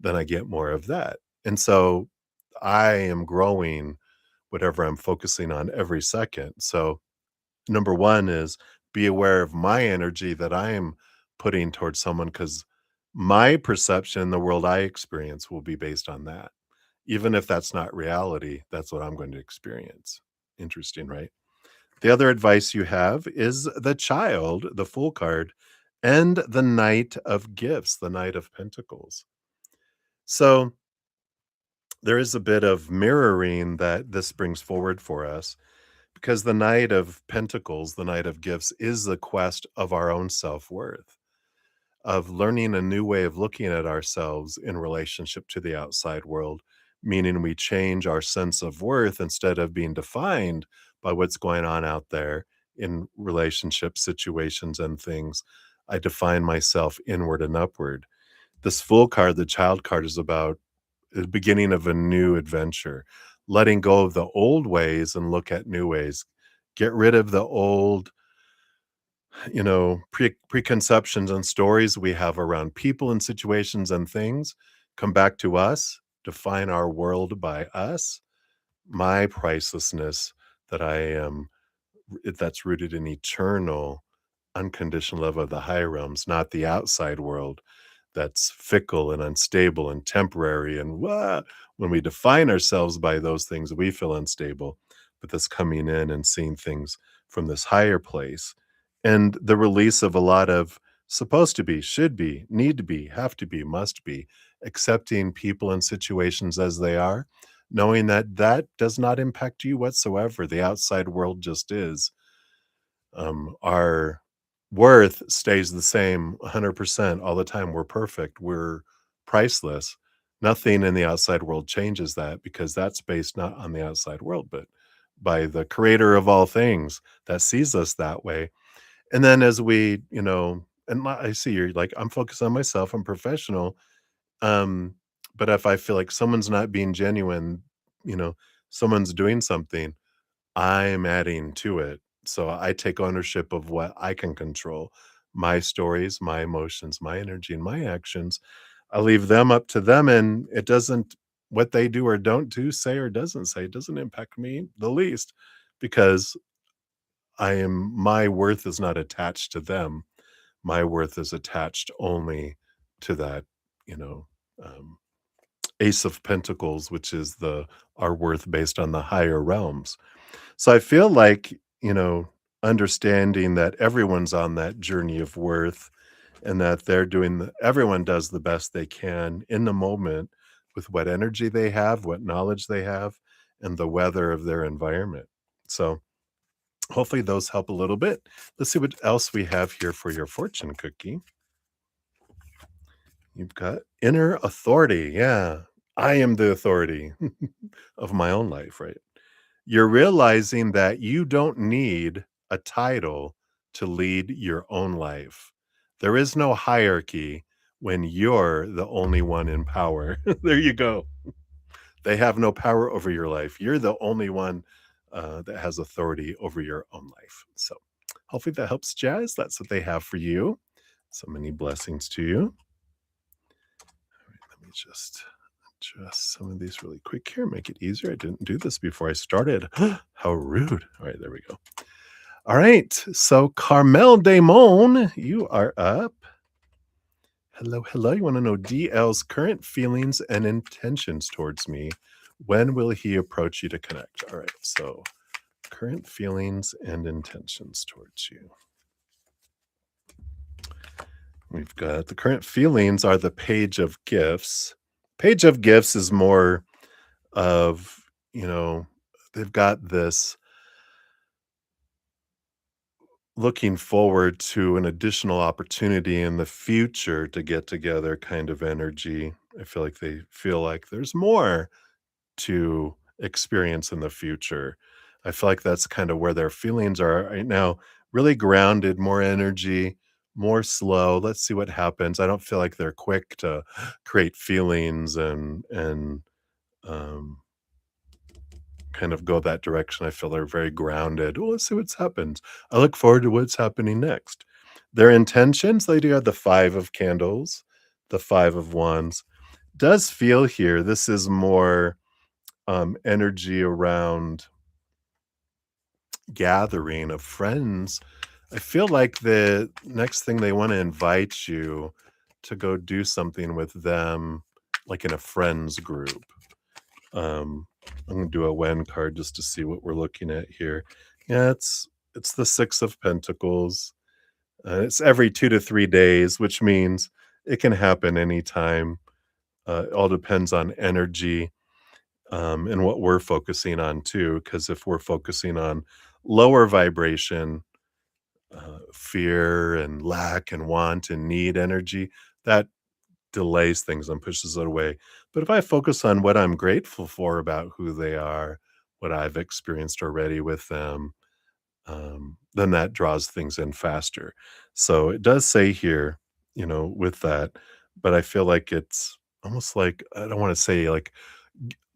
then I get more of that. And so I am growing whatever I'm focusing on every second. So number 1 is be aware of my energy that I am putting towards someone, because my perception, the world I experience will be based on that. Even if that's not reality, that's what I'm going to experience. Interesting, right? The other advice you have is the Child, the Fool card, and the Knight of Gifts, the Knight of Pentacles. So there is a bit of mirroring that this brings forward for us, because the Knight of Pentacles, the Knight of Gifts, is the quest of our own self-worth, of learning a new way of looking at ourselves in relationship to the outside world, meaning we change our sense of worth instead of being defined by what's going on out there in relationship situations and things. I define myself inward and upward. This Fool card, the Child card, is about the beginning of a new adventure, letting go of the old ways and look at new ways. Get rid of the old, preconceptions and stories we have around people and situations and things. Come back to us, define our world by us, my pricelessness, that I am, that's rooted in eternal, unconditional love of the high realms, not the outside world that's fickle and unstable and temporary. And when we define ourselves by those things, we feel unstable. But this coming in and seeing things from this higher place, and the release of a lot of supposed to be, should be, need to be, have to be, must be, accepting people and situations as they are, knowing that that does not impact you whatsoever. The outside world just is. Our worth stays the same 100% all the time. We're perfect. We're priceless. Nothing in the outside world changes that, because that's based not on the outside world, but by the creator of all things that sees us that way. And then as we, I see you're like, I'm focused on myself, I'm professional. Um, but if I feel like someone's not being genuine, you know, someone's doing something, I'm adding to it. So I take ownership of what I can control. My stories, my emotions, my energy, and my actions. I leave them up to them, and it doesn't what they do or don't do, say or doesn't say, doesn't impact me the least because my worth is not attached to them. My worth is attached only to that, you know, um, Ace of Pentacles, which is our worth based on the higher realms. So I feel like, understanding that everyone's on that journey of worth and that everyone does the best they can in the moment with what energy they have, what knowledge they have, and the weather of their environment. So hopefully those help a little bit. Let's see what else we have here for your fortune cookie. You've got inner authority. Yeah. I am the authority of my own life, right? You're realizing that you don't need a title to lead your own life. There is no hierarchy when you're the only one in power. There you go. They have no power over your life. You're the only one that has authority over your own life. So hopefully that helps, Jazz. That's what they have for you. So many blessings to you. Let me just adjust some of these really quick here, make it easier. I didn't do this before I started. How rude. All right, there we go. All right. So Carmel Damon, you are up. Hello, hello. You want to know DL's current feelings and intentions towards me. When will he approach you to connect? All right. So current feelings and intentions towards you. We've got the current feelings are the page of gifts. Page of gifts is more of, they've got this looking forward to an additional opportunity in the future to get together kind of energy. I feel like they feel like there's more to experience in the future. I feel like that's kind of where their feelings are right now. Really grounded, more energy, more slow. Let's see what happens. I don't feel like they're quick to create feelings and um kind of go that direction. I feel they're very grounded. Well, let's see what's happened. I look forward to what's happening next. Their intentions, they do have the 5 of candles, the 5 of wands. Does feel here this is more energy around gathering of friends. I feel like the next thing they want to invite you to go do something with them, like in a friends group. I'm gonna do a when card just to see what we're looking at here. Yeah, it's the 6 of Pentacles. It's every 2 to 3 days, which means it can happen anytime. It all depends on energy, and what we're focusing on too, because if we're focusing on lower vibration, fear and lack and want and need energy, that delays things and pushes it away. But if I focus on what I'm grateful for about who they are, what I've experienced already with them, then that draws things in faster. So it does say here, with that, but I feel like it's almost like I don't want to say like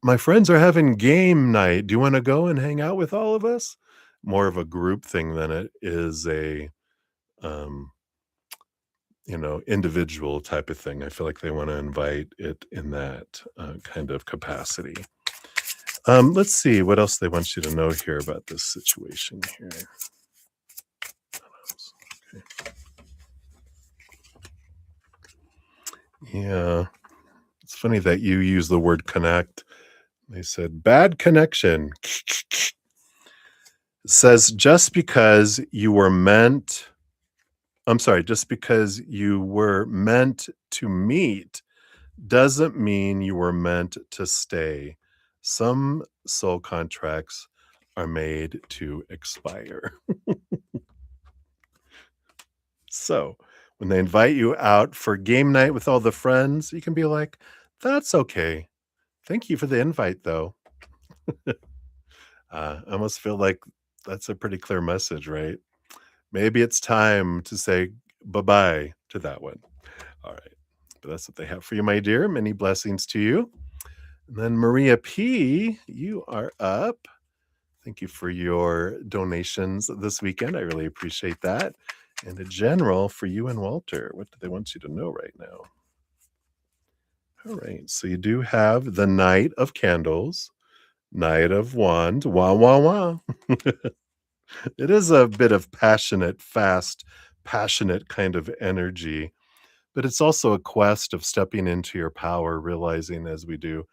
my friends are having game night. Do you want to go and hang out with all of us? More of a group thing than it is a um, individual type of thing. I feel like they want to invite it in that kind of capacity. Let's see what else they want you to know here about this situation here. Okay. Yeah, it's funny that you use the word connect. They said bad connection. Says just because you were meant, I'm sorry, just because you were meant to meet doesn't mean you were meant to stay. Some soul contracts are made to expire. So when they invite you out for game night with all the friends, you can be like, that's okay. Thank you for the invite, though. I almost feel like that's a pretty clear message, right? Maybe it's time to say bye bye to that one. All right. But that's what they have for you, my dear. Many blessings to you. And then Maria P., you are up. Thank you for your donations this weekend. I really appreciate that. And in general, for you and Walter, what do they want you to know right now? All right. So you do have the Knight of Candles, Knight of Wands, wah, wah, wah. It is a bit of passionate, fast, passionate kind of energy, but it's also a quest of stepping into your power, realizing as we do,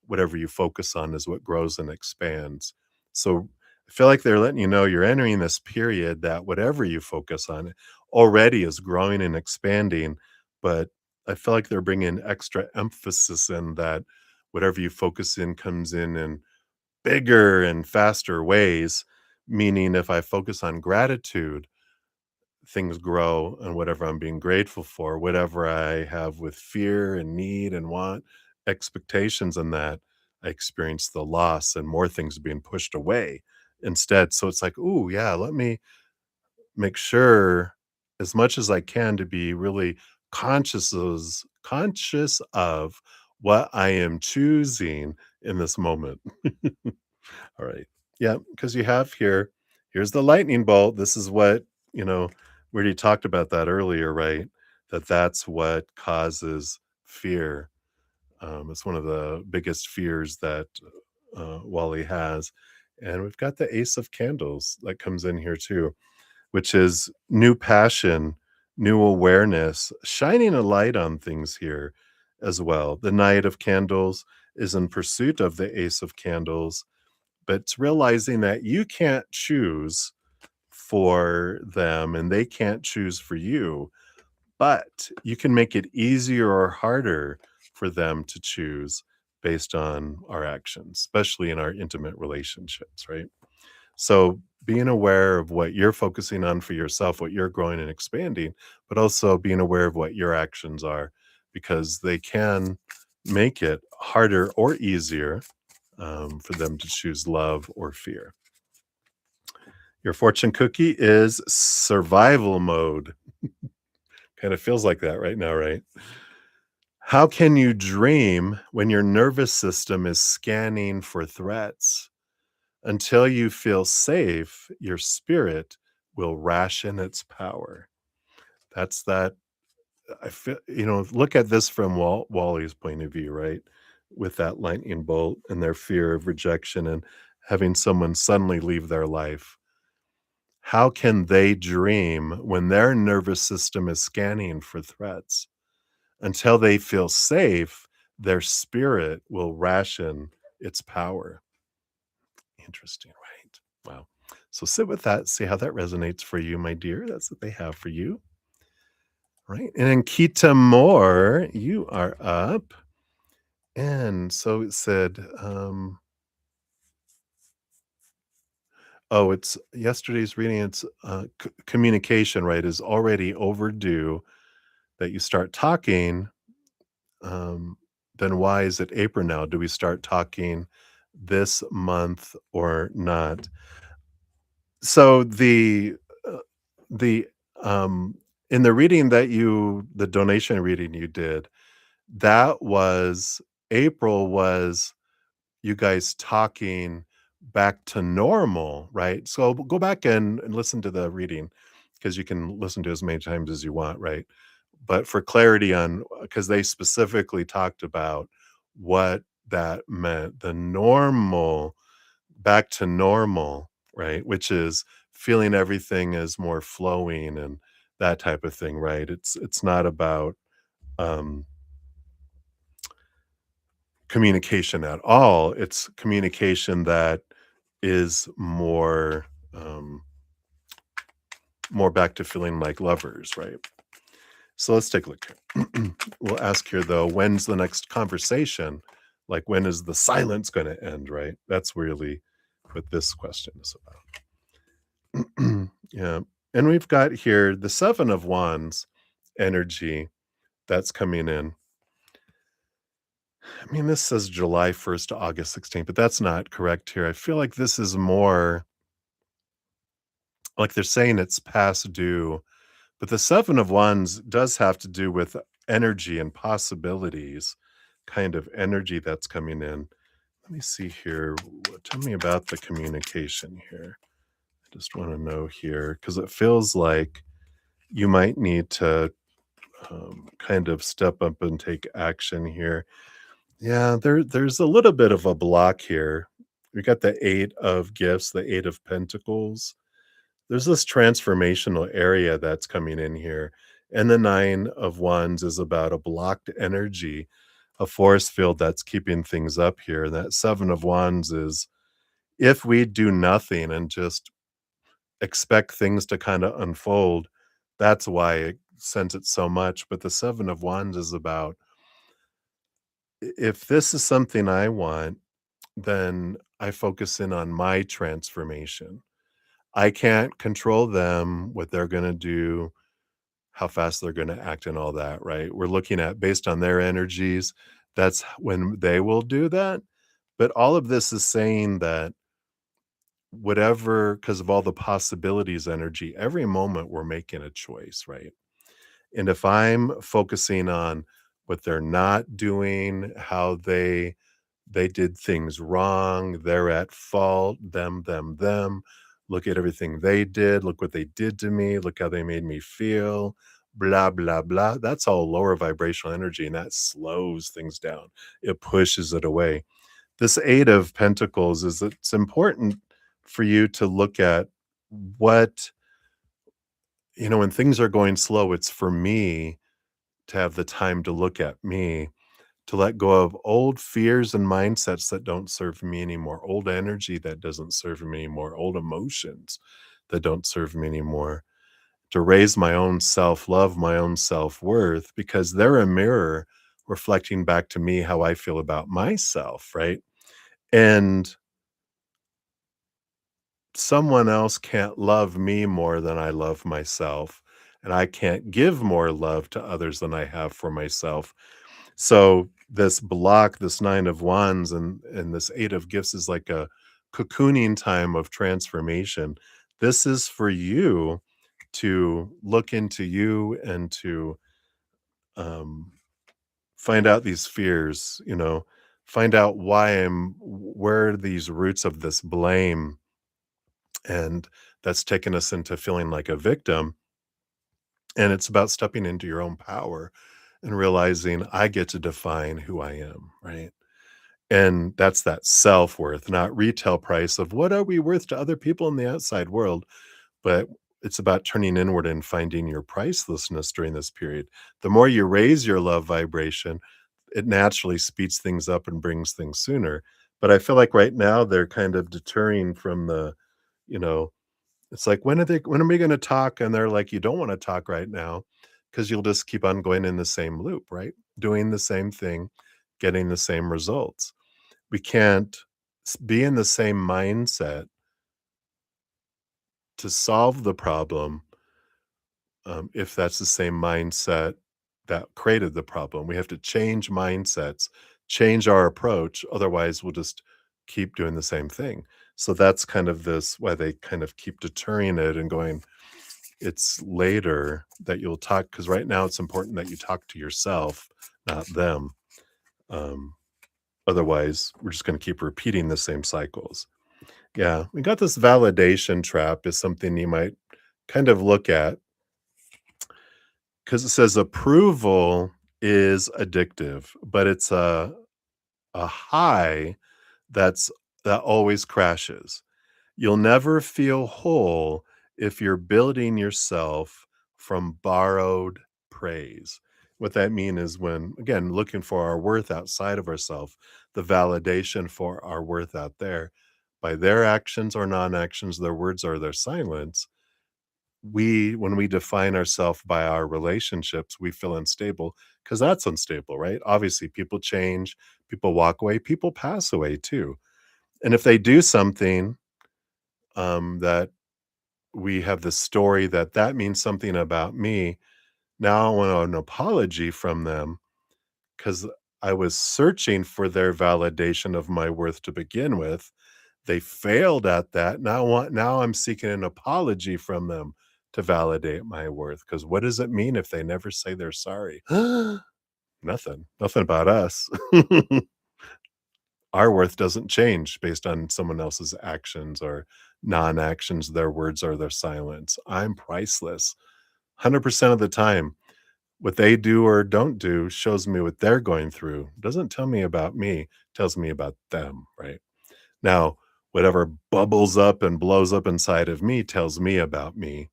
whatever you focus on is what grows and expands. So I feel like they're letting you know you're entering this period that whatever you focus on already is growing and expanding. But I feel like they're bringing extra emphasis in that whatever you focus in comes in bigger and faster ways. Meaning, if I focus on gratitude, things grow and whatever I'm being grateful for, whatever I have with fear and need and want, expectations and that, I experience the loss and more things being pushed away instead. So it's like, ooh, yeah, let me make sure as much as I can to be really conscious of what I am choosing in this moment. All right. Yeah, because you have here's the lightning bolt. This is what, you know, we already talked about that earlier, right? That's what causes fear. It's one of the biggest fears that Wally has. And we've got the Ace of Candles that comes in here too, which is new passion, new awareness, shining a light on things here as well. The Knight of Candles is in pursuit of the Ace of Candles, but it's realizing that you can't choose for them and they can't choose for you, but you can make it easier or harder for them to choose based on our actions, especially in our intimate relationships, right? So being aware of what you're focusing on for yourself, what you're growing and expanding, but also being aware of what your actions are, because they can make it harder or easier for them to choose love or fear. Your fortune cookie is survival mode. Kind of feels like that right now, right? How can you dream when your nervous system is scanning for threats? Until you feel safe, your spirit will ration its power. That's that. I feel, look at this from Wally's point of view, right? With that lightning bolt and their fear of rejection and having someone suddenly leave their life. How can they dream when their nervous system is scanning for threats? Until they feel safe, their spirit will ration its power. Interesting, right? Wow. So sit with that, see how that resonates for you, my dear. That's what they have for you. Right. And then Kita Moore, you are up. And so it said, oh, it's yesterday's reading. It's communication, right, is already overdue that you start talking. Um, then why is it April now? Do we start talking this month or not? So uh, the in the reading that the donation reading you did, that was April was you guys talking back to normal, right? So go back and listen to the reading because you can listen to as many times as you want, right? But for clarity on, because they specifically talked about what that meant, the normal, back to normal, right? Which is feeling everything is more flowing and that type of thing, right? It's not about um communication at all. It's communication that is more back to feeling like lovers, right? So let's take a look here. We'll ask here though, when's the next conversation? Like when is the silence going to end, right? That's really what this question is about. Yeah. And we've got here the 7 of Wands energy that's coming in. I mean, this says July 1st to August 16th, but that's not correct here. I feel like this is more like they're saying it's past due, but the 7 of Wands does have to do with energy and possibilities, kind of energy that's coming in. Let me see here. Tell me about the communication here. I just want to know here because it feels like you might need to kind of step up and take action here. Yeah, there's a little bit of a block here. We got the 8 of gifts, the 8 of pentacles. There's this transformational area that's coming in here. And the 9 of wands is about a blocked energy, a force field that's keeping things up here. And that 7 of wands is if we do nothing and just expect things to kind of unfold, that's why it sends it so much. But the 7 of wands is about if this is something I want, then I focus in on my transformation. I can't control them, what they're gonna do, how fast they're gonna act and all that, right? We're looking at based on their energies, that's when they will do that. But all of this is saying that whatever, because of all the possibilities energy, every moment we're making a choice, right? And if I'm focusing on what they're not doing, how they did things wrong, they're at fault, them, look at everything they did, look what they did to me, look how they made me feel, blah, blah, blah. That's all lower vibrational energy, and that slows things down. It pushes it away. This 8 of pentacles is it's important for you to look at what when things are going slow, it's for me to have the time to look at me, to let go of old fears and mindsets that don't serve me anymore, old energy that doesn't serve me anymore, old emotions that don't serve me anymore, to raise my own self love, my own self worth, because they're a mirror reflecting back to me how I feel about myself, right? And someone else can't love me more than I love myself. And I can't give more love to others than I have for myself. So this block, this 9 of wands and this 8 of gifts is like a cocooning time of transformation. This is for you to look into you and to um, find out these fears, find out where are these roots of this blame, and that's taken us into feeling like a victim. And it's about stepping into your own power and realizing I get to define who I am, right? And that's that self-worth, not retail price of what are we worth to other people in the outside world, but it's about turning inward and finding your pricelessness during this period. The more you raise your love vibration, it naturally speeds things up and brings things sooner. But I feel like right now they're kind of deterring from you know, it's like, when are we gonna talk? And they're like, you don't wanna talk right now because you'll just keep on going in the same loop, right? Doing the same thing, getting the same results. We can't be in the same mindset to solve the problem if that's the same mindset that created the problem. We have to change mindsets, change our approach. Otherwise, we'll just keep doing the same thing. So that's kind of this why they kind of keep deterring it and going, it's later that you'll talk, because right now it's important that you talk to yourself, not them. Um, Otherwise, we're just going to keep repeating the same cycles. Yeah, we got this validation trap is something you might kind of look at because it says approval is addictive, but it's a high that always crashes. You'll never feel whole if you're building yourself from borrowed praise. What that means is when, again, looking for our worth outside of ourselves, the validation for our worth out there by their actions or non-actions, their words or their silence, when we define ourselves by our relationships, we feel unstable because that's unstable, right? Obviously, people change, people walk away, people pass away too. And if they do something that we have the story that that means something about me, now I want an apology from them because I was searching for their validation of my worth to begin with. They failed at that. Now I'm seeking an apology from them to validate my worth. Because what does it mean if they never say they're sorry? Nothing. Nothing about us. our worth doesn't change based on someone else's actions or non-actions, their words or their silence. I'm priceless 100% of the time. What they do or don't do shows me what they're going through. Doesn't tell me about me, tells me about them, right? Now, whatever bubbles up and blows up inside of me tells me about me,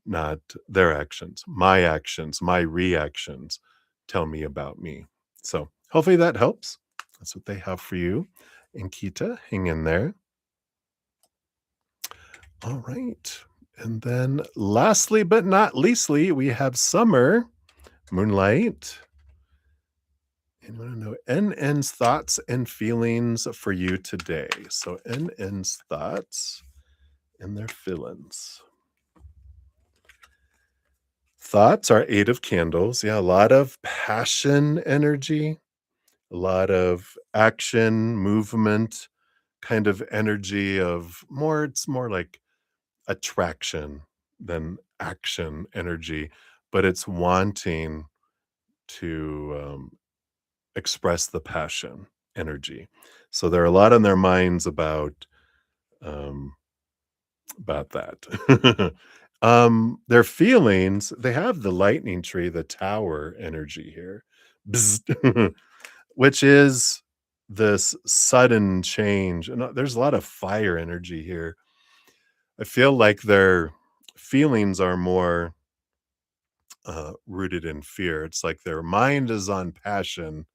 not their actions, my reactions tell me about me. So hopefully that helps. That's what they have for you. And Kita, hang in there. All right. And then lastly, but not leastly, we have Summer, Moonlight. And we want to know NN's thoughts and feelings for you today. So NN's thoughts and their feelings. Thoughts are 8 of candles. Yeah, a lot of passion energy, a lot of action, movement, kind of energy of more, it's more like attraction than action energy, but it's wanting to express the passion energy. So there are a lot on their minds um, about that. Their feelings, they have the lightning tree, the tower energy here, Bzzzt, which is this sudden change. And there's a lot of fire energy here. I feel like their feelings are more rooted in fear. It's like their mind is on passion,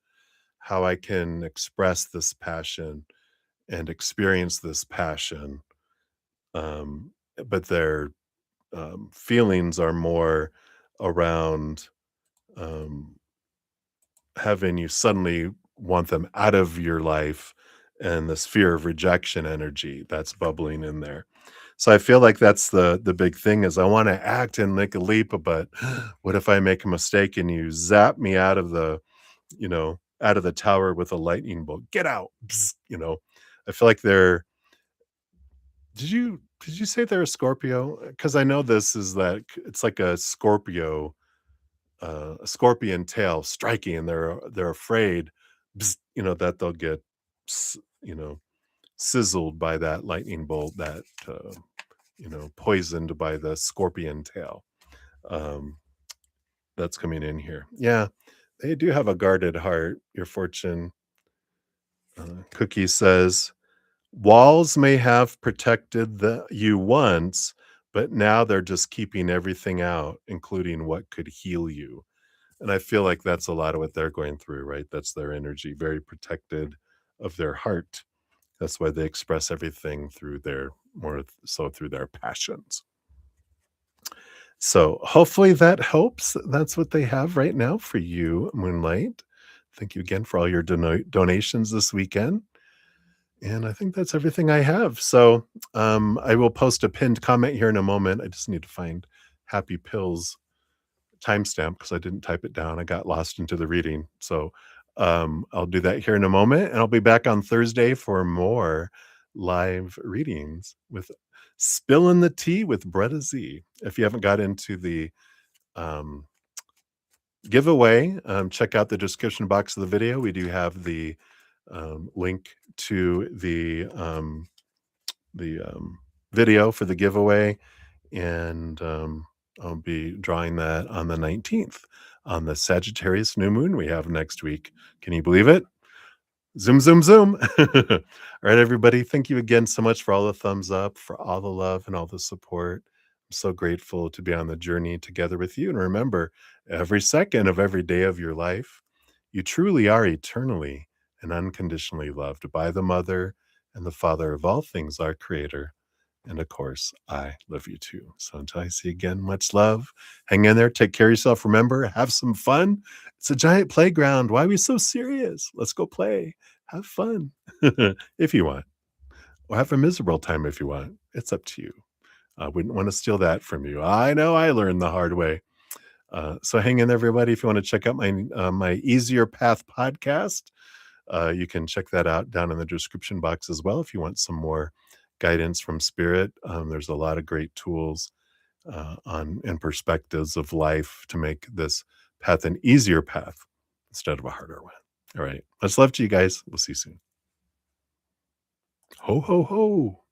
how I can express this passion and experience this passion. Um, but their feelings are more around um, having you suddenly want them out of your life and this fear of rejection energy that's bubbling in there. So I feel like that's the big thing is I want to act and make a leap, but what if I make a mistake and you zap me out of out of the tower with a lightning bolt? Get out. Bzz, I feel like they're did you say they're a Scorpio? Because I know this is that it's like a scorpion tail striking, and they're afraid, that they'll get, s- you know, sizzled by that lightning bolt, that poisoned by the scorpion tail. Um, that's coming in here. Yeah, they do have a guarded heart. Your fortune cookie says walls may have protected you once, but now they're just keeping everything out, including what could heal you. And I feel like that's a lot of what they're going through, right? That's their energy, very protected of their heart. That's why they express everything through their more so through their passions. So hopefully that helps. That's what they have right now for you, Moonlight. Thank you again for all your donations this weekend. And I think that's everything I have. So I will post a pinned comment here in a moment. I just need to find Happy Pills timestamp because I didn't type it down. I got lost into the reading. So I'll do that here in a moment. And I'll be back on Thursday for more live readings with Spilling the Tea with Bretta Z. If you haven't got into the um, giveaway, check out the description box of the video. We do have the link to the video for the giveaway, and I'll be drawing that on the 19th on the Sagittarius new moon we have next week. Can you believe it? Zoom, zoom, zoom. All right, everybody. Thank you again so much for all the thumbs up, for all the love and all the support. I'm so grateful to be on the journey together with you. And remember, every second of every day of your life, you truly are eternally and unconditionally loved by the Mother and the Father of all things, our Creator. And of course, I love you too. So until I see you again, much love. Hang in there. Take care of yourself. Remember, have some fun. It's a giant playground. Why are we so serious? Let's go play. Have fun if you want, or have a miserable time if you want. It's up to you. I wouldn't want to steal that from you. I know I learned the hard way. So hang in, everybody. If you want to check out my Easier Path podcast, you can check that out down in the description box as well. If you want some more guidance from Spirit, there's a lot of great tools on and perspectives of life to make this path an easier path instead of a harder one. All right. Much love to you guys. We'll see you soon. Ho, ho, ho.